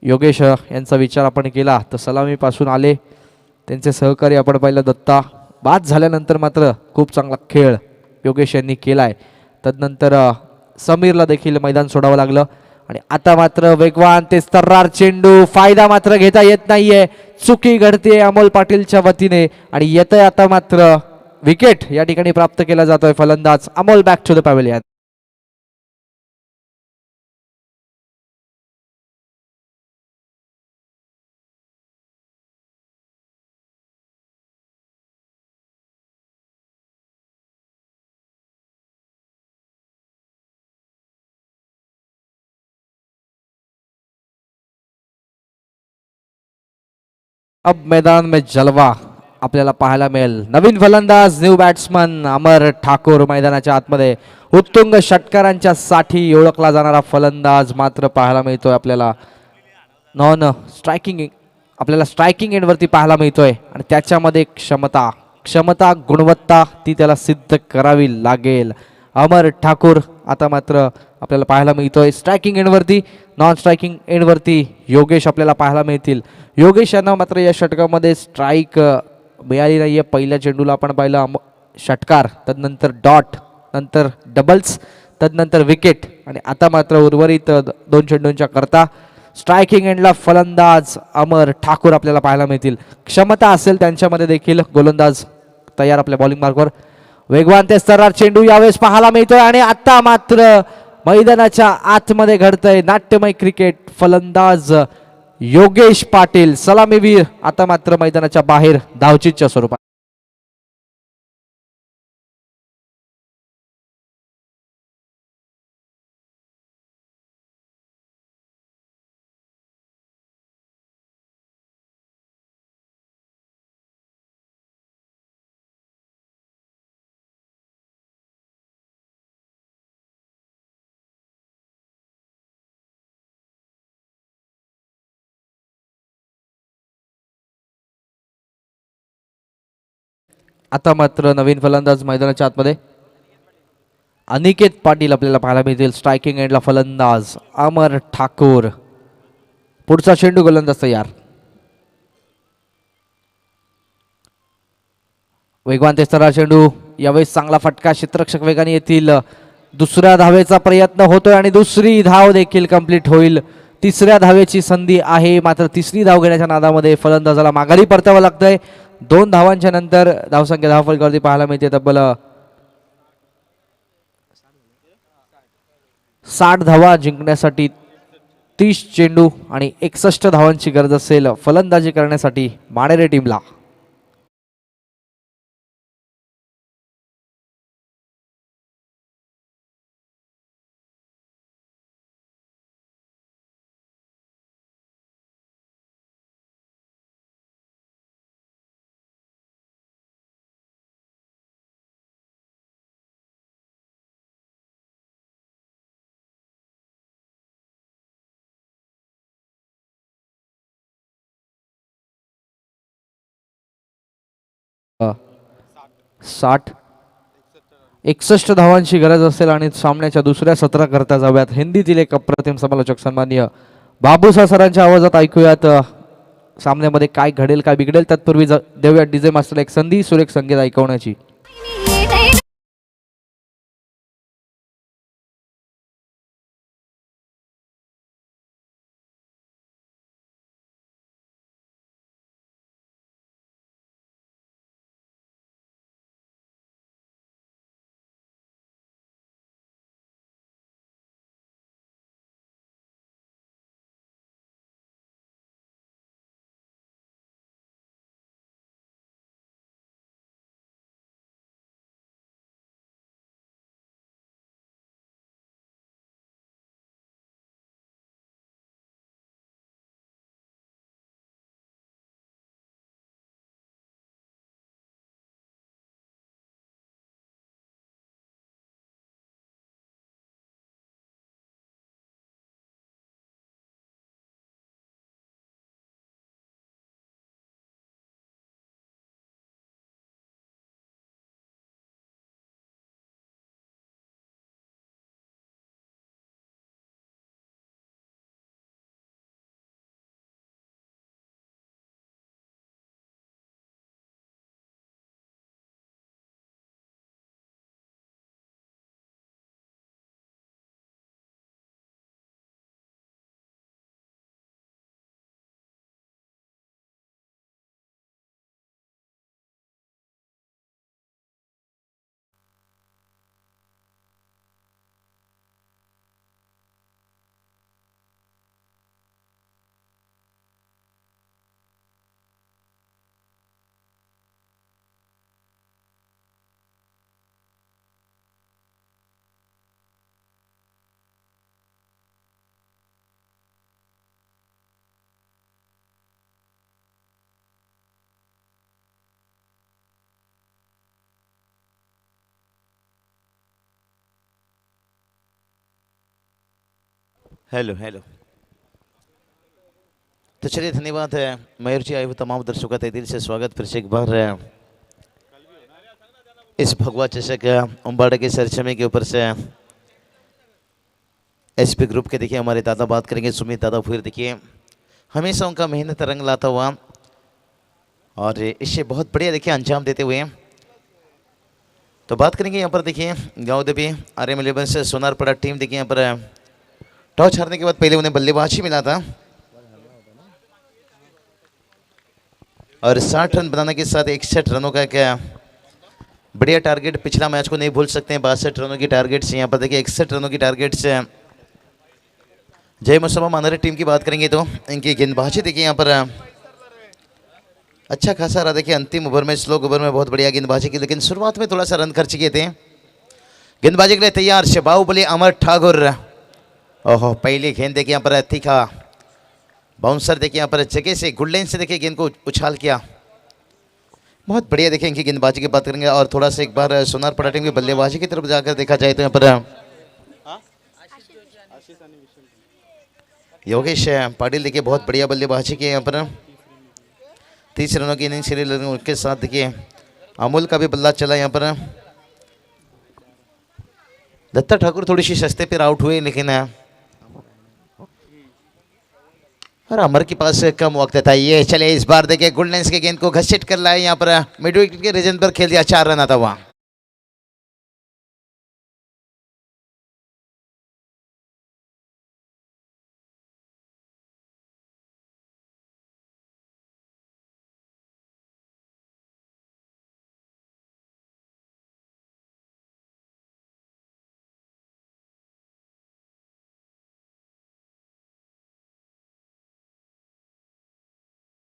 योगेश यांचा विचार आपण केला तर सलामीपासून आले. त्यांचे सहकारी आपण पाहिलं दत्ता. बाद झाल्यानंतर मात्र खूप चांगला खेळ योगेश यांनी केलाय. तदनंतर समीरला देखील मैदान सोडावं लागलं आणि आता मात्र वेगवान ते तर्रार चेंडू. फायदा मात्र घेता येत नाहीये. चुकी घडते अमोल पाटीलच्या वतीने आणि येतंय आता मात्र विकेट या ठिकाणी प्राप्त केला जातोय. फलंदाज Amol back to the pavilion. अब मैदान में जलवा आपल्याला पाहायला मिळेल. नवीन फलंदाज न्यू बॅट्समन अमर ठाकूर मैदानाच्या आतमध्ये. उत्तुंग षटकारांच्या साठी ओळखला जाणारा फलंदाज मात्र पाहायला मिळतोय आपल्याला. नॉन स्ट्रायकिंग आपल्याला स्ट्रायकिंग एंडवरती पाहायला मिळतोय आणि त्याच्यामध्ये क्षमता गुणवत्ता ती त्याला सिद्ध करावी लागेल. अमर ठाकूर आता मात्र आपल्याला पाहायला मिळतोय स्ट्रायकिंग एंडवरती. नॉन स्ट्रायकिंग एंडवरती योगेश आपल्याला पाहायला मिळतील. योगेश यांना मात्र या षटकामध्ये स्ट्राईक मिळाली नाहीये. पहिल्या चेंडूला आपण पाहिलं षटकार, तदनंतर डॉट, नंतर डबल्स, तदनंतर विकेट आणि आता मात्र उर्वरित 2 चेंडूंच्या करता स्ट्रायकिंग एंडला फलंदाज अमर ठाकूर आपल्याला पाहायला मिळतील. क्षमता असेल त्यांच्यामध्ये देखील. गोलंदाज तयार आपल्या बॉलिंग मार्कवर. वेगवान ते स्तरार चेंडू यावेळेस पाहायला मिळतोय आणि आता मात्र मैदानाच्या आतमध्ये घडतंय नाट्यमय क्रिकेट. फलंदाज योगेश पाटील सलामीवीर आता मात्र मैदानाच्या बाहेर धावचीच्या स्वरूपात. आता मात्र नवीन फलंदाज मैदानाच्या आतमध्ये अनिकेत पाटील आपल्याला पाहायला मिळतील. स्ट्रायकिंग एंडला फलंदाज अमर ठाकूर. पुढचा चेंडू गोलंदाज तयार. वेगवान तेस्तरा चेंडू यावेळेस चांगला फटका. क्षेत्ररक्षक वेगाने येतील. दुसऱ्या धावेचा प्रयत्न होतोय आणि दुसरी धाव देखील कंप्लीट होईल. तिसऱ्या धावेची संधी आहे मात्र तिसरी धाव घेण्याच्या नादामध्ये फलंदाजाला माघारी परतावं लागतंय. 2 धावांच्या नंतर धावसंख्या धावफलकावरती पाहायला मिळते तब्बल 60 धावा जिंकण्यासाठी 30 चेंडू आणि 61 धावांची गरज असेल फलंदाजी करण्यासाठी माणेरे टीमला. अ, 60 61 धावांची गरज असेल आणि सामन्याच्या दुसऱ्या सत्राकरता जाऊयात. हिंदीतील एक अप्रतिम समालोचक सन्माननीय बाबूसा सरांच्या आवाजात ऐकूयात सामन्यामध्ये काय घडेल काय बिघडेल. तत्पूर्वी देऊयात डीजे मास्टर एक संधी सुरेख संगीत ऐकवण्याची. Hello hello. तो चलिए धन्यवाद है मयूर जी, आए हुए तमाम दर्शकों का तहे दिल से स्वागत फिर से एक बार इस भगवा चषक उम्बाड़ा के सरचमे के ऊपर से एसपी ग्रुप के देखिए हमारे दादा बात करेंगे सुमित दादा फिर देखिए हमेशा उनका मेहनत रंग लाता हुआ और इससे बहुत बढ़िया देखिए अंजाम देते हुए। तो बात करेंगे यहाँ पर देखिए गाँव देवी RM 11 से सोनारपड़ा टीम देखिए यहाँ पर टॉस हारने के बाद पहले उन्हें बल्लेबाजी मिला था और 60 रन बनाने के साथ 61 रनों का क्या बढ़िया टारगेट, पिछला मैच को नहीं भूल सकते हैं। 62 रनों की टारगेट से यहाँ पर देखिए 61 रनों की टारगेट से जय मुसम्मा मानरे टीम की बात करेंगे तो इनकी गेंदबाजी देखिए यहाँ पर अच्छा खासा रहा। देखिए अंतिम ओवर में स्लो ओवर में बहुत बढ़िया गेंदबाजी की, लेकिन शुरुआत में थोड़ा सा रन खर्च किए थे। गेंदबाजी के लिए तैयार से बाहुबली अमर ठाकुर। ओहो पहली गेंद देखिए यहाँ पर तीखा बाउंसर देखिए यहाँ पर जगह से गुड से देखिए गेंद को उछाल किया, बहुत बढ़िया। देखिए इनकी गेंदबाजी की बात करेंगे और थोड़ा सा एक बार सोनारपड़ा टीम की बल्लेबाजी की तरफ जाकर देखा जाए तो यहाँ पर योगेश पाटिल देखिए बहुत बढ़िया बल्लेबाजी की यहाँ पर 30 रनों की इनिंग्स खेली, लेकिन उसके साथ देखिए अमूल का भी बल्ला चला यहाँ पर। दत्ता ठाकुर थोड़ी सी सस्ते पर आउट हुए, लेकिन और अमर के पास कम वक्त था। ये चले इस बार देखिए गुडलेंस के गेंद को घसीट कर लाए यहाँ पर मिड विकेट के रीजन पर खेल दिया, 4 रन आता हुआ।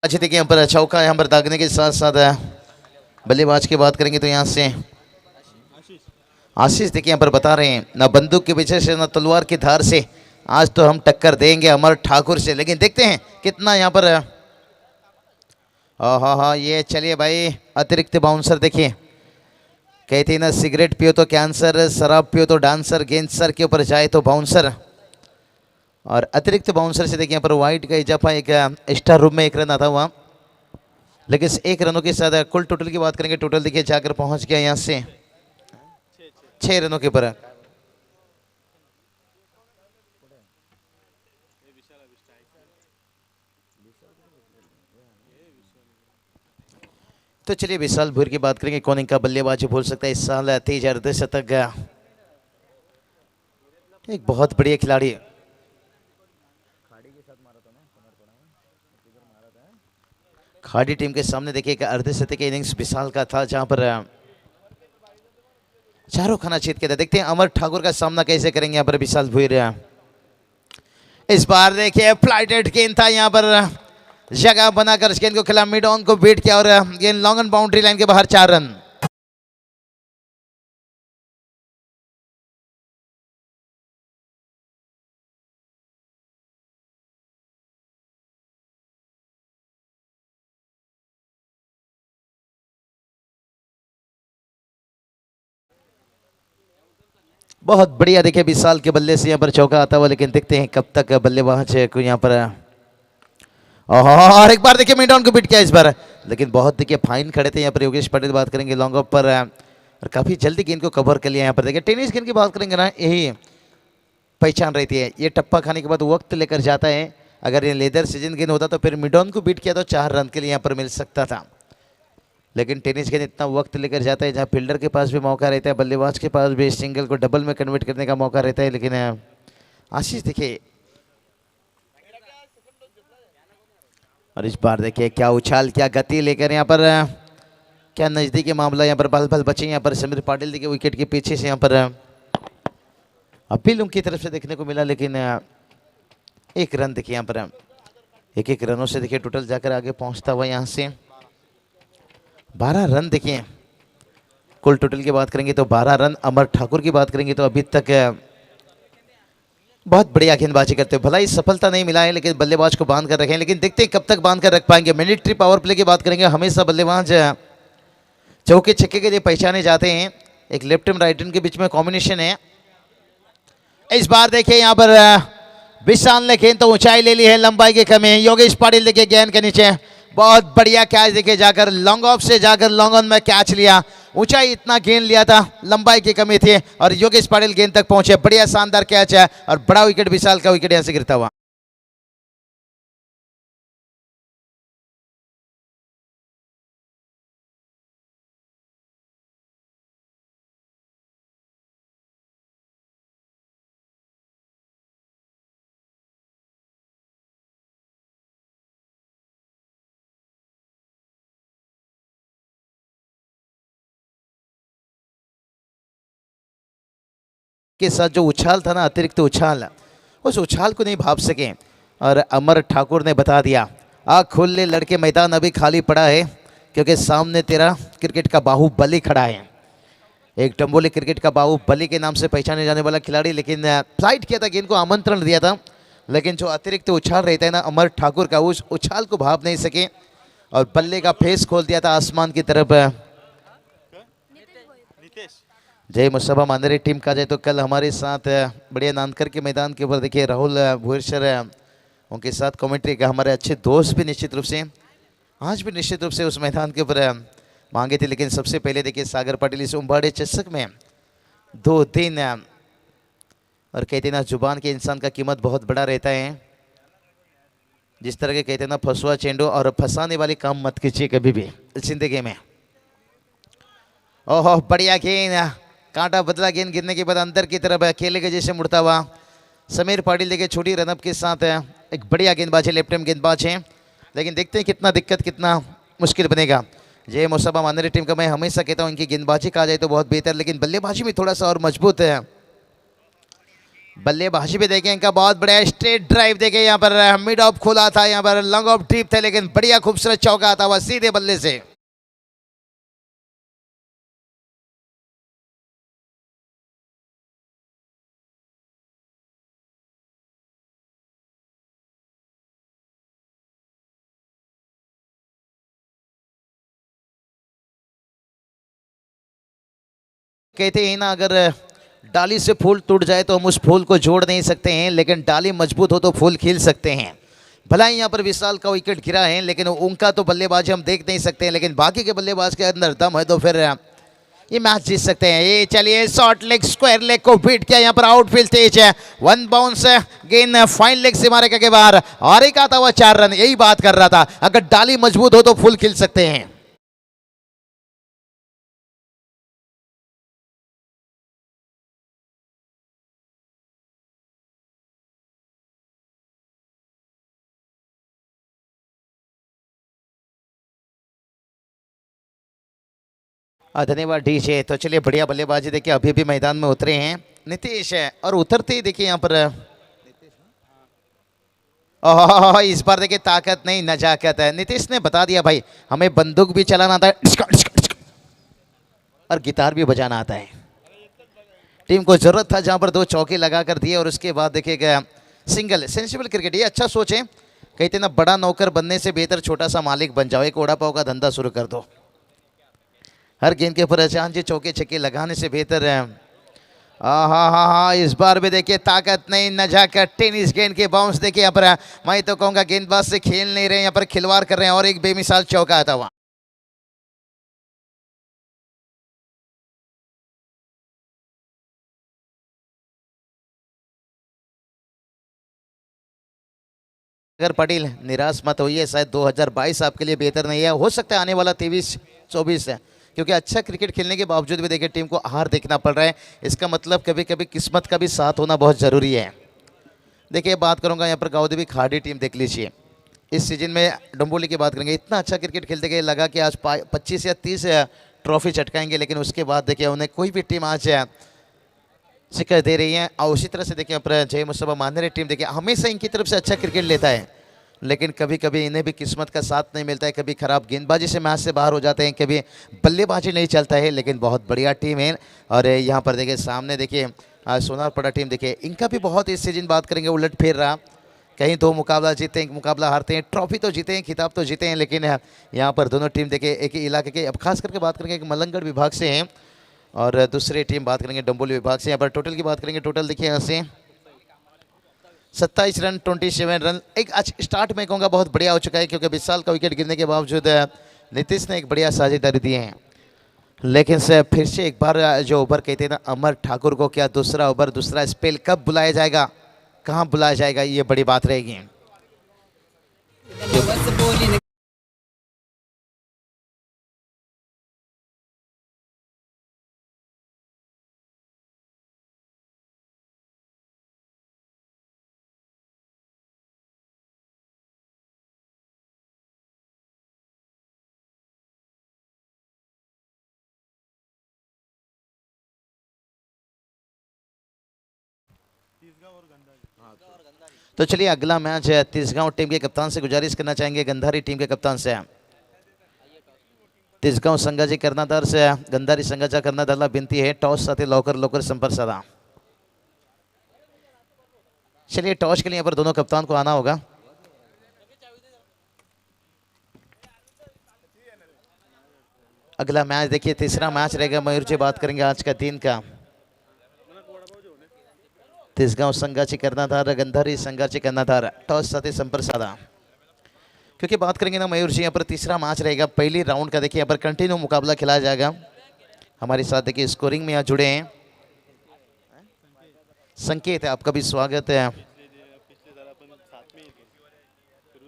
अच्छी देखिए यहाँ पर चौका यहाँ पर दागने के साथ साथ बल्लेबाज की बात करेंगे तो यहाँ से आशीष देखिए यहाँ पर बता रहे हैं ना बंदूक के पीछे से ना तलवार की धार से आज तो हम टक्कर देंगे अमर ठाकुर से, लेकिन देखते हैं कितना यहाँ पर। हाँ ये चलिए भाई अतिरिक्त बाउंसर देखिए, कहते हैं ना सिगरेट पियो तो कैंसर, शराब पियो तो डांसर, गेंद सर के ऊपर जाए तो बाउंसर। और अतिरिक्त बाउंसर से देखिए यहाँ पर वाइट का इजाफा एक एक्स्ट्रा रूम में 1 रन आता हुआ, लेकिन 1 रनों के साथ कुल टोटल की बात करेंगे टोटल देखिए जाकर पहुंच गया यहाँ से 6 रनों के ऊपर। तो चलिए विशाल भूर की बात करेंगे, कौन इनका बल्लेबाज भूल सकता है इस साल तेज अर्धशतक, एक बहुत बढ़िया खिलाड़ी। खाड़ी टीम के सामने देखिए एक अर्धशतक इनिंग्स विशाल का था जहां पर चारों खाना छेद के था। देखते हैं अमर ठाकुर का सामना कैसे करेंगे यहाँ पर विशाल भूर। इस बार देखिए फ्लाइटेड गेंद था, यहाँ पर जगह बनाकर गेंद को खिला मिड ऑन को बीट किया और गेंद लॉन्ग ऑन बाउंड्री लाइन के बाहर 4 रन। बहुत बढ़िया देखिए विशाल के बल्ले से यहाँ पर चौका आता हुआ, लेकिन देखते हैं कब तक बल्लेबाज को यहाँ पर। और एक बार देखिए मिड ऑन को बीट किया इस बार, लेकिन बहुत देखिए फाइन खड़े थे यहाँ पर। योगेश पटेल बात करेंगे लॉन्ग ऑफ पर और काफ़ी जल्दी गेंद को कवर कर लिया यहाँ पर। देखिए टेनिस गेंद की बात करेंगे ना, यही पहचान रहती है, ये टप्पा खाने के बाद वक्त लेकर जाता है। अगर ये लेदर सीजन गेंद होता तो फिर मिड ऑन को बीट किया तो 4 रन के लिए यहाँ पर मिल सकता था, लेकिन टेनिस गेंद इतना वक्त लेकर जाता है जहाँ फील्डर के पास भी मौका रहता है, बल्लेबाज के पास भी सिंगल को डबल में कन्वर्ट करने का मौका रहता है। लेकिन आशीष देखिए और इस बार देखिए क्या उछाल क्या गति लेकर यहाँ पर, क्या नज़दीकी मामला यहाँ पर बल बचे यहाँ पर। समीर पाटिल देखिए विकेट के पीछे से यहाँ पर अपील उनकी तरफ से देखने को मिला, लेकिन 1 रन देखिए यहाँ पर 1-1 रनों से देखिए टोटल जाकर आगे पहुँचता हुआ यहाँ से 12 रन देखिए कुल टोटल की बात करेंगे तो 12 रन। अमर ठाकुर की बात करेंगे तो अभी तक बहुत बढ़िया गेंदबाजी करते हैं, भला ही सफलता नहीं मिला है लेकिन बल्लेबाज को बांध कर रखें, लेकिन देखते हैं कब तक बांध कर रख पाएंगे। मिलिट्री पावर प्ले की बात करेंगे, हमेशा बल्लेबाज चौके छक्के के लिए पहचाने जाते हैं, एक लेफ्ट एंड राइट हैंड के बीच में कॉम्बिनेशन है। इस बार देखिए यहाँ पर विशाल ने गेंद तो ऊंचाई ले ली है, लंबाई की कमी है। योगेश पाटिल देखिए गेंद के नीचे बहुत बढ़िया कैच देखिए जाकर लॉन्ग ऑफ से जाकर लॉन्ग ऑन में कैच लिया। ऊंचाई इतना गेंद लिया था, लंबाई की कमी थी और योगेश पाटिल गेंद तक पहुंचे। बढ़िया शानदार कैच है और बड़ा विकेट विशाल का विकेट यहां से गिरता हुआ। के साथ जो उछाल था ना, अतिरिक्त उछाल, उस उछाल को नहीं भाप सके और अमर ठाकुर ने बता दिया आँख खोल ले लड़के, मैदान अभी खाली पड़ा है क्योंकि सामने तेरा क्रिकेट का बाहुबली खड़ा है। एक डंबोली क्रिकेट का बाहुबली के नाम से पहचाने जाने वाला खिलाड़ी, लेकिन फ्लाइट किया था, गेंद को आमंत्रण दिया था, लेकिन जो अतिरिक्त उछाल रहता है ना अमर ठाकुर का, उस उछाल को भाप नहीं सके और बल्ले का फेस खोल दिया था आसमान की तरफ। जय मुस्तफा मांदरी टीम का जाए तो कल हमारे साथ बढ़िया नानकर के मैदान के ऊपर देखिए राहुल भुवनेश्वर, उनके साथ कमेंट्री का हमारे अच्छे दोस्त भी निश्चित रूप से आज भी निश्चित रूप से उस मैदान के ऊपर मांगे थे। लेकिन सबसे पहले देखिए सागर पाटिल इस उम्बाड़े चषक में 2 दिन, और कहते ना जुबान के इंसान का कीमत बहुत बड़ा रहता है। जिस तरह के कहते ना फसुआ चेंडू और फंसाने वाली काम मत कीजिए कभी भी जिंदगी में। ओहो बढ़िया गेंद, कांटा बदला, गेंद गिरने के बाद अंदर की तरफ अकेले के जैसे मुड़ता हुआ समीर पाटिल देखिए छोटी रनअप के साथ एक बढ़िया गेंदबाज है, लेफ्ट हैंड गेंदबाज है, लेकिन देखते हैं कितना दिक्कत कितना मुश्किल बनेगा। जय मुस्तफा मांदरी टीम का मैं हमेशा कहता हूँ इनकी गेंदबाजी कहा जाए तो बहुत बेहतर, लेकिन बल्लेबाजी में थोड़ा सा और मजबूत है। बल्लेबाजी भी देखें इनका बहुत बढ़िया, स्ट्रेट ड्राइव देखें, यहाँ पर मिड ऑफ खुला था, यहाँ पर लॉन्ग ऑफ डीप था, लेकिन बढ़िया खूबसूरत चौका आता हुआ सीधे बल्ले से। कहते हैं ना अगर डाली से फूल टूट जाए तो हम उस फूल को जोड़ नहीं सकते हैं, लेकिन डाली मजबूत हो तो फूल खिल सकते हैं। भला ही यहाँ पर विशाल का विकेट गिरा है, लेकिन उनका तो बल्लेबाजी हम देख नहीं सकते हैं, लेकिन बाकी के बल्लेबाज के अंदर दम है तो फिर ये मैच जीत सकते हैं। ये चलिए शॉर्ट लेग स्क्वायर लेग को बीट किया, यहाँ पर आउटफील्ड तेज है, 1 बाउंस गेंद फाइन लेग से मारे के बाहर और एक आता हुआ 4 रन। यही बात कर रहा था, अगर डाली मजबूत हो तो फूल खिल सकते हैं। धन्यवाद डीजे। तो चलिए बढ़िया बल्लेबाजी देखिए अभी भी मैदान में उतरे हैं नीतीश है, और उतरते ही देखिए यहाँ पर ओह इस बार देखिए ताकत नहीं नजाकत है। नीतीश ने बता दिया भाई हमें बंदूक भी चलाना आता है और गिटार भी बजाना आता है। टीम को जरूरत था जहाँ पर 2 चौके लगा कर दिए और उसके बाद देखिएगा सिंगल। सेंसिबल क्रिकेट, ये अच्छा सोच है, कहते ना बड़ा नौकर बनने से बेहतर छोटा सा मालिक बन जाओ, एक वड़ा पाव का धंधा शुरू कर दो। हर गेंद के ऊपर अचानक जी चौके छक्के लगाने से बेहतर है। हाँ इस बार भी देखिए ताकत नहीं नजाकत, टेनिस गेंद के बाउंस देखिए यहाँ पर मैं तो कहूँगा गेंदबाज से खेल नहीं रहे, यहाँ पर खिलवाड़ कर रहे हैं और एक बेमिसाल चौका आता हुआ। अगर पाटिल निराश मत होइए, शायद 2022 आपके लिए बेहतर नहीं है, हो सकता है आने वाला 23-24 है, क्योंकि अच्छा क्रिकेट खेलने के बावजूद भी देखिए टीम को हार देखना पड़ रहा है। इसका मतलब कभी कभी किस्मत का भी साथ होना बहुत ज़रूरी है। देखिए बात करूंगा यहाँ पर गाँव देवी खाड़ी टीम देख लीजिए, इस सीजन में डंबोली की बात करेंगे, इतना अच्छा क्रिकेट खेलते गए, लगा कि आज 25 या 30 ट्रॉफी चटकाएंगे, लेकिन उसके बाद देखिए उन्हें कोई भी टीम आज शिकस्त दे रही है। और उसी तरह से देखिए पर जय मुस्तफा मांदरी टीम देखिए हमेशा इनकी तरफ से अच्छा क्रिकेट लेता है, लेकिन कभी कभी इन्हें भी किस्मत का साथ नहीं मिलता है, कभी खराब गेंदबाजी से मैच से बाहर हो जाते हैं, कभी बल्लेबाजी नहीं चलता है, लेकिन बहुत बढ़िया टीम है। और यहाँ पर देखिए सामने देखिए सोनारपड़ा टीम देखिए इनका भी बहुत इस सीजन बात करेंगे उलट फेर रहा, कहीं 2 मुकाबला जीते हैं, 1 मुकाबला हारते हैं, ट्रॉफी तो जीते हैं, खिताब तो जीते हैं, लेकिन यहाँ पर दोनों टीम देखिए एक ही इलाके के, अब खास करके बात करेंगे एक मलंगगढ़ विभाग से हैं और दूसरी टीम बात करेंगे डंबोली विभाग से। यहाँ पर टोटल की बात करेंगे, टोटल देखिए यहाँ से 27 रन 27 रन। एक आज स्टार्ट में कहूँगा बहुत बढ़िया हो चुका है, क्योंकि विशाल का विकेट गिरने के बावजूद नीतीश ने एक बढ़िया साझेदारी दी है। लेकिन से फिर से एक बार जो ओवर कहते हैं ना, अमर ठाकुर को क्या दूसरा ओवर, दूसरा स्पेल कब बुलाया जाएगा, कहाँ बुलाया जाएगा, ये बड़ी बात रहेगी। तो चलिए अगला मैच है तिसगांव टीम के कप्तान से गुजारिश करना चाहेंगे, गंधारी टीम के कप्तान से। तिसगांव संघाची कर्णधार से गंधारी संघाच्या कर्णधारला विनंती है टॉस साठी लवकर लवकर संपर्क साधा। चलिए टॉस के लिए यहाँ पर दोनों कप्तान को आना होगा। अगला मैच देखिए तीसरा मैच रहेगा, मयूर जी बात करेंगे आज का दिन का। तिसगांव संघाची कर्णधार गंधारी संघाची कर्णधार टॉस साठी संपर्क साधा। क्योंकि बात करेंगे ना मयूर जी, यहाँ पर तीसरा मैच रहेगा, पहली राउंड का देखिए यहाँ पर कंटिन्यू मुकाबला खेला जाएगा। हमारे साथ देखिए स्कोरिंग में यहाँ जुड़े हैं संकेत है, आपका भी स्वागत है।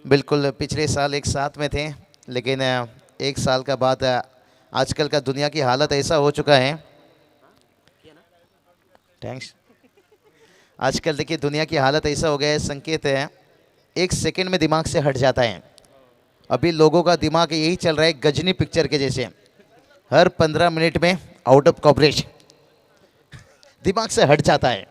बिल्कुल पिछले साल एक साथ में थे, लेकिन एक साल का बाद आजकल का दुनिया की हालत ऐसा हो चुका है। थैंक्स। आजकल देखिए दुनिया की हालत ऐसा हो गया है, संकेत है एक सेकंड में दिमाग से हट जाता है। अभी लोगों का दिमाग यही चल रहा है गजनी पिक्चर के जैसे, हर 15 मिनट में आउट ऑफ कवरेज, दिमाग से हट जाता है।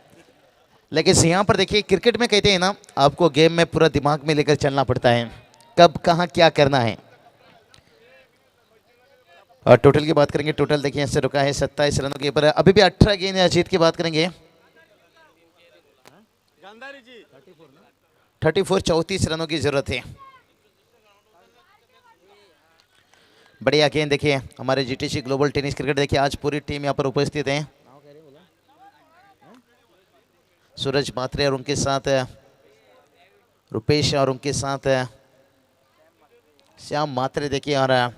लेकिन यहाँ पर देखिए क्रिकेट में कहते हैं ना, आपको गेम में पूरा दिमाग में लेकर चलना पड़ता है, कब कहाँ क्या करना है। और टोटल की बात करेंगे, टोटल देखिए इससे रुका है 27 रनों के ऊपर, अभी भी 18 गेंद जीत की बात करेंगे। 34 रनों की जरूरत है। बढ़िया गेंद देखिए हमारे जीटीसी ग्लोबल टेनिस क्रिकेट, देखिए आज पूरी टीम यहाँ पर उपस्थित है। सूरज मात्रे और उनके साथ रुपेश और उनके साथ श्याम मात्रे देखिए, और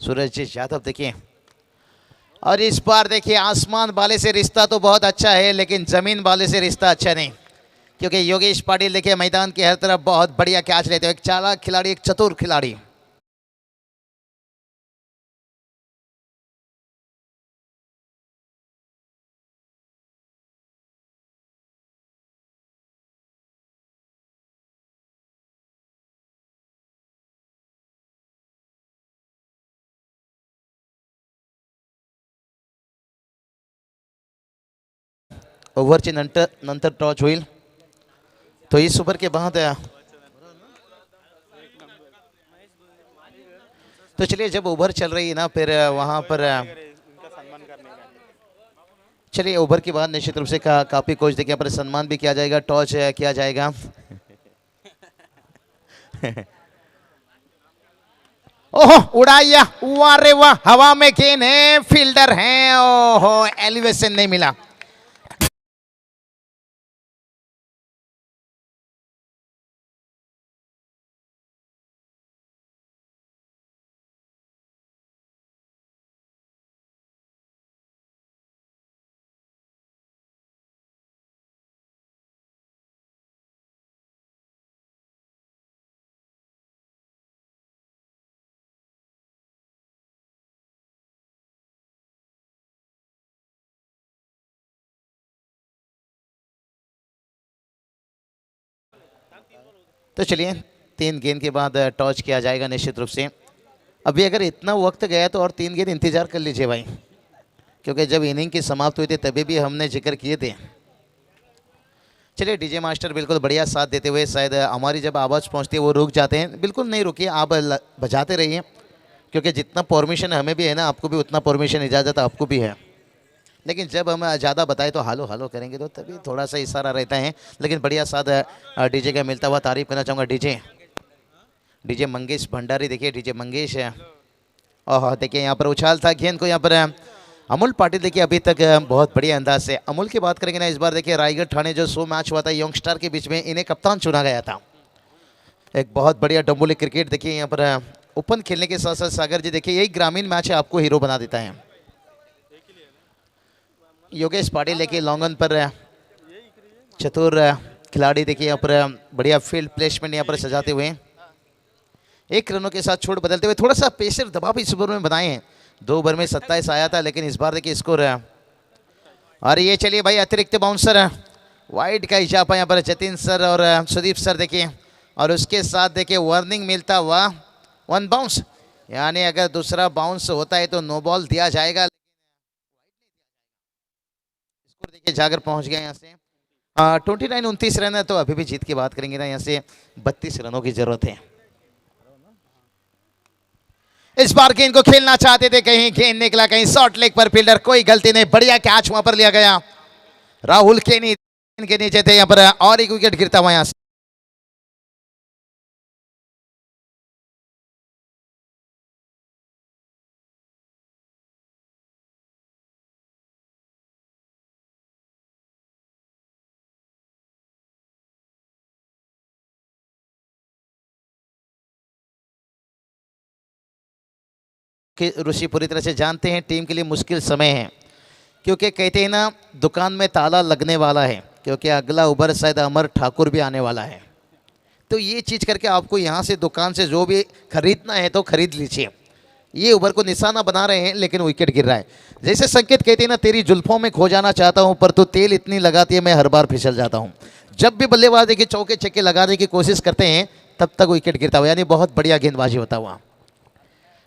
सूरज यादव देखिए। और इस बार देखिए आसमान वाले से रिश्ता तो बहुत अच्छा है, लेकिन जमीन वाले से रिश्ता अच्छा नहीं, क्योंकि योगेश पाटिल देखिए मैदान के हर तरफ बहुत बढ़िया कैच लेते हैं। एक चालाक खिलाड़ी, एक चतुर खिलाड़ी। ओव्हरची नंतर टॉस होईल, तो इस ओवर के बाद तो चलिए जब ओवर चल रही है ना, फिर वहां पर चलिए ओवर के बाद निश्चित रूप से काफी कोच देखिए यहाँ पर सम्मान भी किया जाएगा, टॉस किया जाएगा। ओहो उड़ाया, वाह रे वाह, हवा में गेंद है, फील्डर है, ओहो एलिवेशन नहीं मिला। तो चलिए 3 गेंद के बाद टॉस किया जाएगा निश्चित रूप से। अभी अगर इतना वक्त गया तो और 3 गेंद इंतजार कर लीजिए भाई, क्योंकि जब इनिंग की समाप्त हुई थी तभी भी हमने जिक्र किए थे। चलिए डीजे मास्टर बिल्कुल बढ़िया साथ देते हुए, शायद हमारी जब आवाज़ पहुंचती है वो रुक जाते हैं, बिल्कुल नहीं रुकिए, आप बजाते रहिए, क्योंकि जितना परमिशन हमें भी है ना, आपको भी उतना परमिशन इजाज़त आपको भी है। लेकिन जब हम ज़्यादा बताएं तो हालो हालो करेंगे तो तभी थोड़ा सा इशारा रहता है। लेकिन बढ़िया साथ डीजे का मिलता हुआ तारीफ करना चाहूँगा। डीजे मंगेश भंडारी देखिए, डीजे मंगेश है। और देखिए यहाँ पर उछाल था गेंद को, यहाँ पर अमोल पाटिल देखिए अभी तक बहुत बढ़िया अंदाज से। अमोल की बात करेंगे ना, इस बार देखिए रायगढ़ ठाणे जो 100 मैच हुआ था यंगस्टर के बीच में, इन्हें कप्तान चुना गया था। एक बहुत बढ़िया डम्बोली क्रिकेट देखिए यहाँ पर ओपन खेलने के साथ साथ सागर जी देखिए यही ग्रामीण मैच है आपको हीरो बना देता है। योगेश पाटिल देखिए लॉन्गन पर चतुर खिलाड़ी देखिए यहाँ पर बढ़िया फील्ड प्लेसमेंट यहाँ पर सजाते हुए 1 रनों के साथ छोड़ बदलते हुए थोड़ा सा पेसर दबाव इस ओवर में बनाए हैं। 2 ओवर में 27 आया था, लेकिन इस बार देखिए स्कोर और ये चलिए भाई अतिरिक्त बाउंसर वाइड का इजाफा यहाँ पर जतिन सर और सुदीप सर देखिए, और उसके साथ देखिए वार्निंग मिलता हुआ 1 बाउंस, यानी अगर दूसरा बाउंस होता है तो नो बॉल दिया जाएगा। स्कोर देखिए जाकर पहुंच गया यहाँ से 29-29 रन है, तो अभी भी जीत की बात करेंगे ना यहाँ से 32 रनों की जरूरत है। इस बार गेंद को खेलना चाहते थे, कहीं गेंद निकला, कहीं शॉर्ट लेग पर फील्डर, कोई गलती नहीं, बढ़िया कैच वहां पर लिया गया। राहुल केनी के नीचे थे यहाँ पर और एक विकेट गिरता हुआ यहाँ से। कि ऋषि पूरी तरह से जानते हैं टीम के लिए मुश्किल समय है, क्योंकि कहते हैं ना दुकान में ताला लगने वाला है, क्योंकि अगला ओवर शायद अमर ठाकुर भी आने वाला है। तो ये चीज़ करके आपको यहाँ से दुकान से जो भी खरीदना है तो खरीद लीजिए। ये ओवर को निशाना बना रहे हैं, लेकिन विकेट गिर रहा है। जैसे संकेत कहते हैं ना, तेरी जुल्फों में खो जाना चाहता हूँ पर तू तेल इतनी लगाती है मैं हर बार फिसल जाता हूँ। जब भी बल्लेबाज देखिए चौके छक्के लगाने की कोशिश करते हैं तब तक विकेट गिरता हुआ, यानी बहुत बढ़िया गेंदबाजी होता हुआ।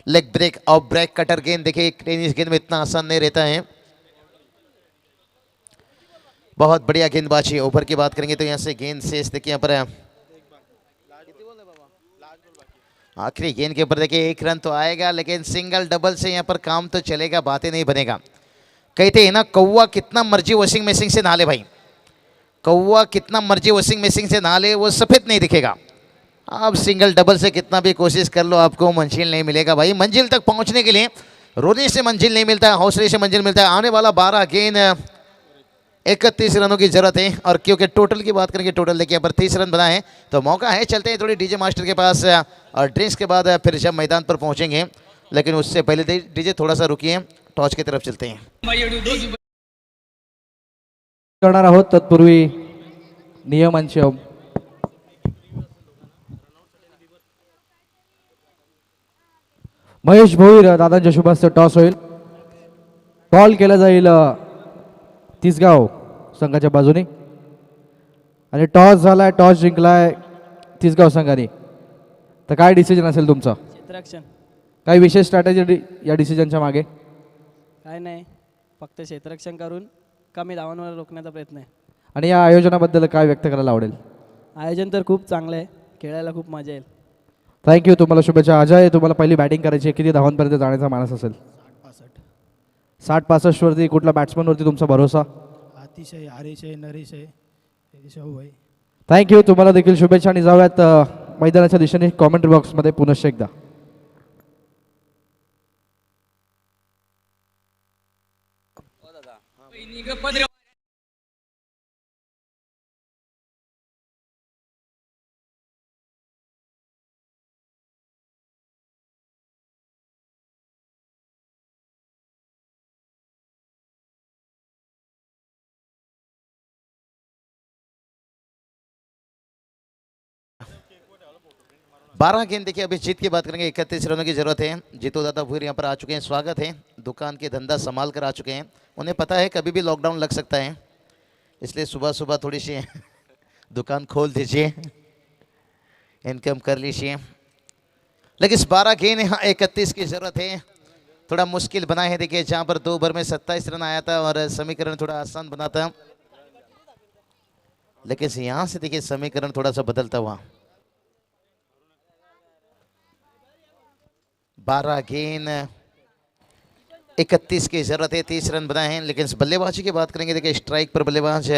लेग ब्रेक और ब्रेक कटर गेंद देखिए टेनिस गेंद में इतना आसान नहीं रहता है। बहुत बढ़िया गेंदबाजी। ओवर की बात करेंगे तो यहाँ से गेंद से देखिए यहाँ पर आखिरी गेंद के ऊपर देखिए 1 रन तो आएगा, लेकिन सिंगल डबल से यहाँ पर काम तो चलेगा, बातें नहीं बनेगा। कहते हैं ना कौवा कितना मर्जी वॉशिंग मशीन से नहा ले भाई, कौवा कितना मर्जी वॉशिंग मशीन से नहा ले वो सफेद नहीं दिखेगा। आप सिंगल डबल से कितना भी कोशिश कर लो आपको मंजिल नहीं मिलेगा भाई। मंजिल तक पहुंचने के लिए रोने से मंजिल नहीं मिलता है, हौसले से मंजिल मिलता है। आने वाला 12 गेंद 31 रनों की जरूरत है, और क्योंकि टोटल की बात करेंगे टोटल देखिए पर 30 रन बनाए हैं तो मौका है। चलते हैं थोड़ी डीजे मास्टर के पास और ड्रिंक्स के बाद फिर जब मैदान पर पहुंचेंगे, लेकिन उससे पहले डीजे थोड़ा सा रुकिए, टॉस की तरफ चलते हैं। करणार आहोत तत्पूर्वी नियमांची महेश भोईर दादांच्या शुभास्ते टॉस होईल, बॉल केला जाईल तिसगाव संघाच्या बाजूने, आणि टॉस झालाय, टॉस जिंकलाय तिसगाव संघाने। तर काय डिसिजन असेल तुमचं? क्षेत्ररक्षण काही विशेष स्ट्रॅटेजी या डिसिजनच्या मागे? काय नाही, फक्त क्षेत्ररक्षण करून कमी धावांवर रोखण्याचा प्रयत्न आहे। आणि या आयोजनाबद्दल काय व्यक्त करायला आवडेल? आयोजन तर खूप चांगलं आहे, खेळायला खूप मजा येईल। थँक्यू, तुम्हाला शुभेच्छा। अजय, तुम्हाला पहिली बॅटिंग करायची आहे, किती धावांपर्यंत जाण्याचा मानस असेल? 60-65 वरती कुठला बॅट्समन वरती तुमचा भरोसा? अतिशय हरीश आहे, नरेश आहे, शाहू आहे। थँक्यू, तुम्हाला देखील शुभेच्छा। आणि जाऊयात मैदानाच्या दिशेने कॉमेंट्री बॉक्समध्ये पुनश्च एकदा। बारह गेंद देखिए अभी जीत की बात करेंगे, 31 रनों की जरूरत है। जीतू दादा भूर यहाँ पर आ चुके हैं, स्वागत है। दुकान के धंधा संभाल कर आ चुके हैं, उन्हें पता है कभी भी लॉकडाउन लग सकता है, इसलिए सुबह सुबह थोड़ी सी दुकान खोल दीजिए, इनकम कर लीजिए। लेकिन इस 12 गेंद यहाँ 31 की जरूरत है, थोड़ा मुश्किल बना है। देखिए जहाँ पर 2 ओवर में 27 रन आया था और समीकरण थोड़ा आसान बना था, लेकिन यहाँ से देखिए समीकरण थोड़ा सा बदलता हुआ। 12 गेंद 31 की जरूरत है, 30 रन बनाए हैं। लेकिन इस बल्लेबाजी की बात करेंगे, देखिए स्ट्राइक पर बल्लेबाज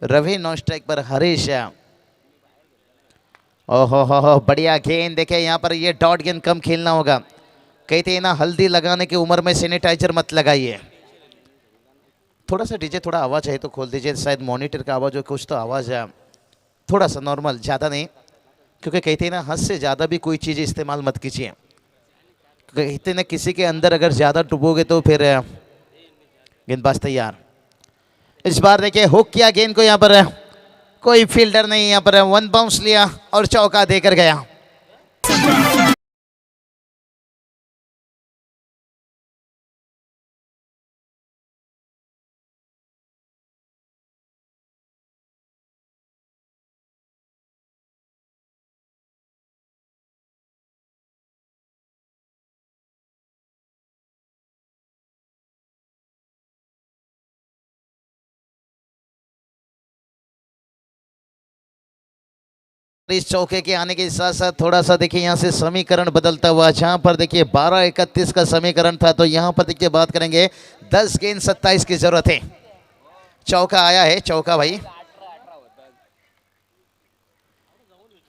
रवि, नॉन स्ट्राइक पर हरीश। ओहो हो बढ़िया गेंद। देखिए यहाँ पर ये डॉट गेंद कम खेलना होगा, कहते हैं ना, हल्दी लगाने की उम्र में सैनिटाइजर मत लगाइए। थोड़ा सा डीजे, थोड़ा आवाज़ है तो खोल दीजिए, शायद मॉनिटर का आवाज़ हो, कुछ तो आवाज़ है थोड़ा सा नॉर्मल, ज़्यादा नहीं, क्योंकि कहते हैं ना हद से ज़्यादा भी कोई चीज़ इस्तेमाल मत कीजिए। कहते हैं ना किसी के अंदर अगर ज़्यादा डुबोगे तो फिर गेंदबाज तैयार। इस बार देखिए हुक किया गेंद को, यहाँ पर कोई फील्डर नहीं, यहाँ पर वन बाउंस लिया और चौका देकर गया। इस चौके के आने के साथ साथ थोड़ा सा देखिए यहाँ से समीकरण बदलता हुआ, जहां पर देखिए 12-31 का समीकरण था, तो यहाँ पर देखिए बात करेंगे 10 गेंद 27 की जरूरत है। चौका आया है, चौका भाई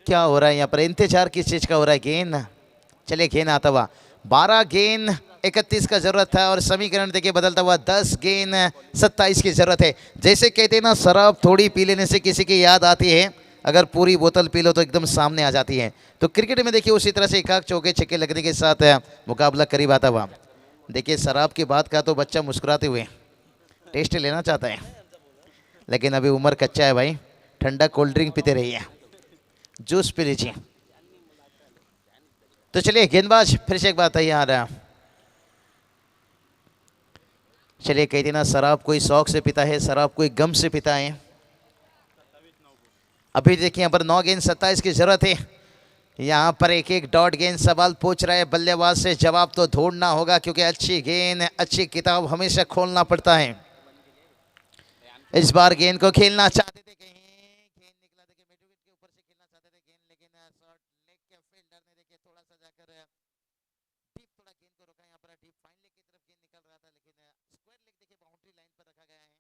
क्या हो रहा है यहाँ पर, इंतजार किस चीज का हो रहा है? गेंद, चलिए गेंद आता हुआ, 12 गेंद 31 का जरूरत था और समीकरण देखिए बदलता हुआ 10 गेंद 27 की जरूरत है। जैसे कहते हैं ना, शराब थोड़ी पी लेने से किसी की याद आती है, अगर पूरी बोतल पी लो तो एकदम सामने आ जाती है। तो क्रिकेट में देखिए उसी तरह से एकाक चौके छक्के लगने के साथ मुकाबला करीब आता हुआ। देखिए शराब की बात का तो बच्चा मुस्कुराते हुए टेस्ट लेना चाहता है, लेकिन अभी उम्र कच्चा है भाई, ठंडा कोल्ड ड्रिंक पीते रहिए, जूस पी लीजिए। तो चलिए गेंदबाज फिर से एक बात तैयार है। चलिए कहते ना, शराब कोई शौक से पीता है, शराब कोई गम से पीता है। अभी देखिए यहाँ पर 9 गेंद 27 की जरूरत है। यहाँ पर एक एक डॉट गेंद सवाल पूछ रहा है बल्लेबाज से, जवाब तो ढूंढना होगा, क्योंकि अच्छी गेंद अच्छी किताब हमेशा खोलना पड़ता है। इस बार गेंद को खेलना चाहते थे, कहीं गेंद निकला, देखिए मिडविकेट के ऊपर से खेलना चाहते थे गेंद, लेकिन शॉट लेग के फील्डर ने देखिए थोड़ा सा जाकर डीप थोड़ा गेंद को रोका। यहाँ पर डीप फाइन लेग की तरफ गेंद निकल रहा था, लेकिन स्क्वायर लेग देखिए बाउंड्री लाइन पर रखा गया है।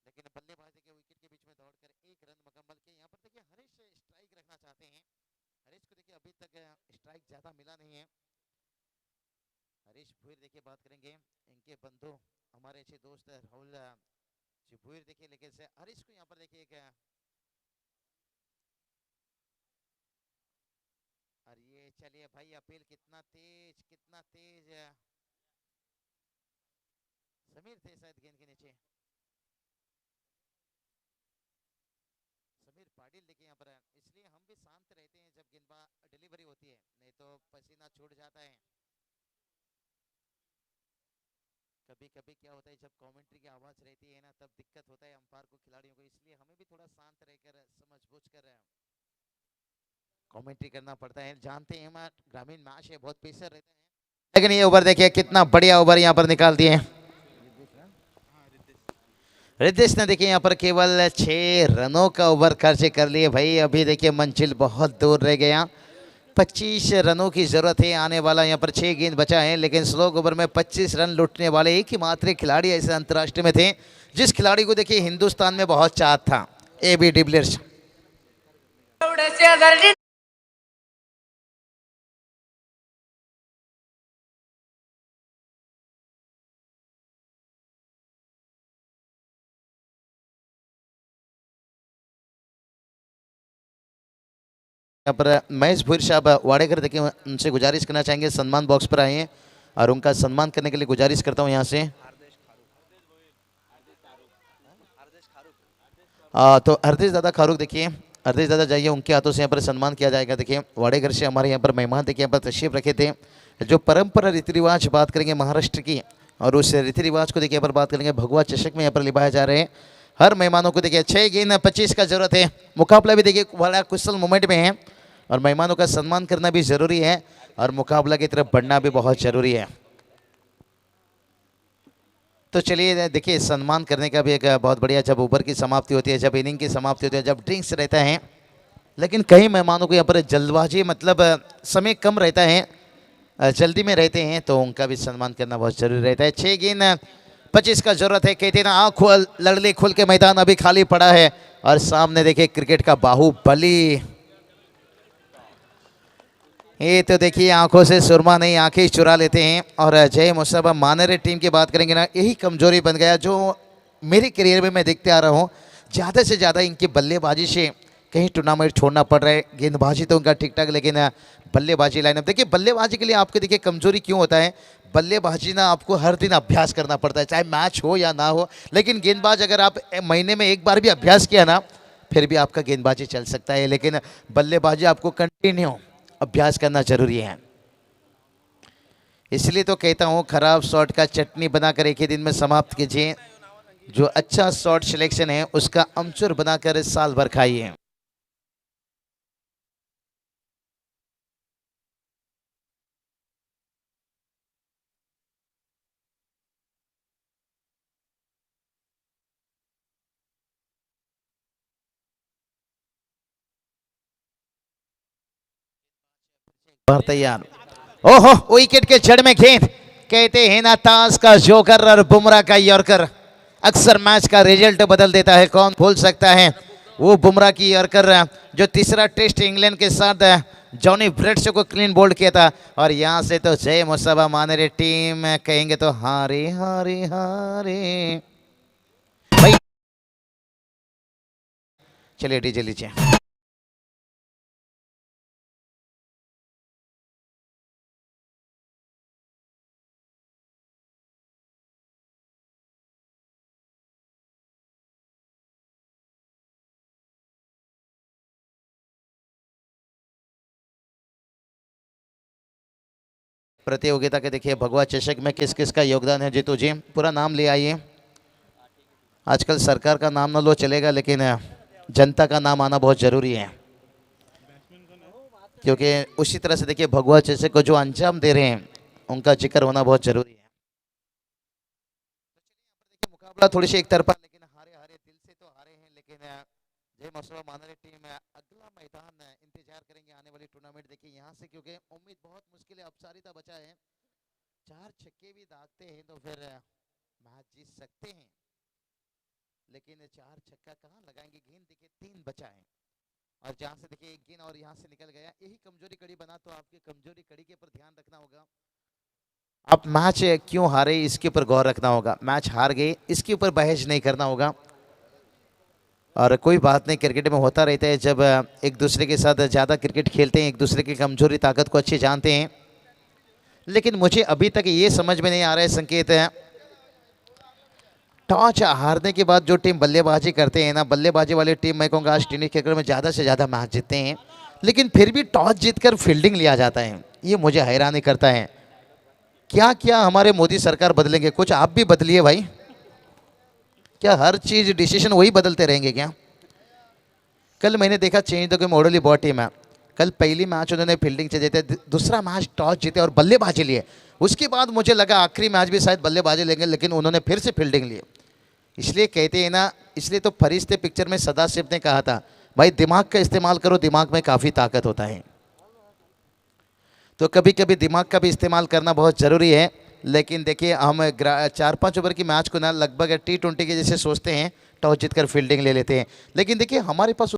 लेकिन बल्लेबाज देखिए विकेट के बीच में दौड़कर एक रन मुकम्मल किए। यहाँ पर देखिए हरीश स्ट्राइक रखना चाहते हैं, हरीश को देखिए अभी तक स्ट्राइक ज्यादा मिला नहीं है। हरीश भुईर देखिए बात करेंगे, इनके बंधु हमारे अच्छे दोस्त राहुल जी भुईर देखिए, लेकिन से हरीश को यहाँ पर देखिए एक, और ये चलिए भाई अपील कितना तेज समीर थे शायद गेंद के नीचे, समीर पाटिल देखिए यहाँ पर, इसलिए हम भी शांत रहते हैं जब गेंदबाज डिलीवरी होती है, नहीं तो पसीना छूट जाता है। कभी कभी क्या होता है, जब कमेंट्री की आवाज रहती है ना, तब दिक्कत होता है अंपायर को, खिलाड़ियों को, इसलिए हमें भी थोड़ा शांत रहकर समझ बूझ कर कमेंट्री करना पड़ता है। जानते हैं हमारा ग्रामीण मैच है, बहुत पेसर रहता है, लेकिन ये ओवर देखिए कितना बढ़िया ओवर यहाँ पर निकाल दिए रितेश ने। देखिए यहाँ पर केवल 6 रनों का ओवर खर्च कर लिए भाई। अभी देखिए मंजिल बहुत दूर रह गया, 25 रनों की जरूरत है आने वाला। यहाँ पर 6 गेंद बचा है, लेकिन स्लो ओवर में 25 रन लूटने वाले एक ही मात्र खिलाड़ी ऐसे अंतर्राष्ट्रीय में थे, जिस खिलाड़ी को देखिए हिंदुस्तान में बहुत चाहत था, AB डिविलियर्स। यहाँ पर महेश भूर साहब वाडेकर देखिए, उनसे गुजारिश करना चाहेंगे सम्मान बॉक्स पर आए हैं और उनका सम्मान करने के लिए गुजारिश करता हूँ यहाँ से। तो हरदेश दादा खारूक देखिए, हरदेश दादा जाइए, उनके हाथों से यहाँ पर सम्मान किया जाएगा। देखिए वाडेकर से हमारे यहाँ पर मेहमान देखिए यहाँ पर तशरीफ रखे थे। जो परंपरा रीति रिवाज बात करेंगे महाराष्ट्र की, और उस रीति रिवाज को देखिए यहाँ पर बात करेंगे भगवा चषक में यहाँ पर निभाए जा रहे हैं। हर मेहमानों को देखिए 6 गेंद 25 का जरूरत है। मुकाबला भी देखिए बड़ा कुशल मोमेंट में है और मेहमानों का सम्मान करना भी जरूरी है और मुकाबला की तरफ बढ़ना भी बहुत जरूरी है। तो चलिए देखिए सम्मान करने का भी एक बहुत बढ़िया, जब ओवर की समाप्ति होती है, जब इनिंग की समाप्ति होती है, जब ड्रिंक्स रहता है, लेकिन कई मेहमानों को यहाँ पर जल्दबाजी, मतलब समय कम रहता है, जल्दी में रहते हैं, तो उनका भी सम्मान करना बहुत जरूरी रहता है। 6 गेंद 25 का जरूरत है। कहते ना आँख लड़ली खुल के मैदान अभी खाली पड़ा है और सामने देखिए क्रिकेट का बाहुबली ये तो देखिए आंखों से सुरमा नहीं आंखें चुरा लेते हैं। और जय मुस्तफा मानरे टीम की बात करेंगे ना, यही कमजोरी बन गया जो मेरे करियर में मैं देखते आ रहा हूँ। ज़्यादा से ज़्यादा इनकी बल्लेबाजी से कहीं टूर्नामेंट छोड़ना पड़ रहा है। गेंदबाजी तो उनका ठीक ठाक, लेकिन बल्लेबाजी लाइनअप देखिए, बल्लेबाजी के लिए आपको देखिए कमजोरी क्यों होता है। बल्लेबाजी ना आपको हर दिन अभ्यास करना पड़ता है, चाहे मैच हो या ना हो। लेकिन गेंदबाज अगर आप महीने में एक बार भी अभ्यास किया ना, फिर भी आपका गेंदबाजी चल सकता है। लेकिन बल्लेबाजी आपको कंटिन्यू अभ्यास करना जरूरी है। इसलिए तो कहता हूँ खराब शॉट का चटनी बनाकर एक ही दिन में समाप्त कीजिए, जो अच्छा शॉट सिलेक्शन है उसका अमचूर बनाकर साल भर खाइए। तैयार, ओहो विकेट के जड़ में गेंद। कहते हैं ना ताश का जोकर और बुमराह का यॉर्कर अक्सर मैच का रिजल्ट बदल देता है। कौन भूल सकता है वो बुमराह की यॉर्कर जो तीसरा टेस्ट इंग्लैंड के साथ जॉनी ब्रेड्स को क्लीन बोल्ड किया था। और यहाँ से तो जय मुस्तफा मानरे टीम कहेंगे तो हारे हारे हारे भाई। चलिए डीजे लीजिए। प्रतियोगिता के देखिए भगवा चषक में किस किस का योगदान है। जीतू जी पूरा नाम ले आइए। आजकल सरकार का नाम ना लो चलेगा, लेकिन जनता का नाम आना बहुत ज़रूरी है, क्योंकि उसी तरह से देखिए भगवा चषक को जो अंजाम दे रहे हैं उनका जिक्र होना बहुत ज़रूरी है। मुकाबला थोड़ी सी एक तरफा, लेकिन हारे हारे दिल से तो हारे हैं। लेकिन जय मुस्तफा मानरे टीम अगला मैदान इंतजार करेंगे आने वाली टूर्नामेंट। देखिए यहाँ से, क्योंकि उम्मीद बहुत मुश्किल है, अपसारिता बचा है। 4 छक्के भी दागते हैं तो फिर मैच जीत सकते हैं, लेकिन 4 छक्का कहाँ लगाएंगे। गेंद देखिए 3 बचा है, और जहाँ से देखिए एक गेंद और यहाँ से निकल गया। यही कमजोरी कड़ी बना, तो आपकी कमजोरी कड़ी के ऊपर ध्यान रखना होगा। आप मैच क्यों हारे इसके ऊपर गौर रखना होगा। मैच हार गए इसके ऊपर बहस नहीं करना होगा। और कोई बात नहीं, क्रिकेट में होता रहता है, जब एक दूसरे के साथ ज़्यादा क्रिकेट खेलते हैं, एक दूसरे की कमजोरी ताकत को अच्छे जानते हैं। लेकिन मुझे अभी तक ये समझ में नहीं आ रहा है संकेत है, टॉस हारने के बाद जो टीम बल्लेबाजी करते हैं ना, बल्लेबाजी वाली टीम मैं कहूँगा आज टेनिस क्रिकेट में ज़्यादा से ज़्यादा मैच जीतते हैं, लेकिन फिर भी टॉस जीतकर फील्डिंग लिया जाता है। ये मुझे हैरानी करता है। क्या क्या हमारे मोदी सरकार बदलेंगे, कुछ आप भी बदलिए भाई। क्या हर चीज़ डिसीजन वही बदलते रहेंगे क्या। कल मैंने देखा चेंज द गेम ओडली बॉ टीम है, कल पहली मैच उन्होंने फील्डिंग से जीते, दूसरा मैच टॉस जीते और बल्लेबाजी लिए। उसके बाद मुझे लगा आखिरी मैच भी शायद बल्लेबाजी लेंगे, लेकिन उन्होंने फिर से फील्डिंग ली। इसलिए कहते हैं ना, इसलिए तो फरिश्ते पिक्चर में सदाशिव ने कहा था भाई दिमाग का इस्तेमाल करो, दिमाग में काफ़ी ताकत होता है। तो कभी कभी दिमाग का भी इस्तेमाल करना बहुत ज़रूरी है। लेकिन देखिए हम 4-5 ओवर की मैच को ना लगभग T20 के जैसे सोचते हैं, टॉस जीतकर फील्डिंग ले लेते हैं। लेकिन देखिए हमारे पास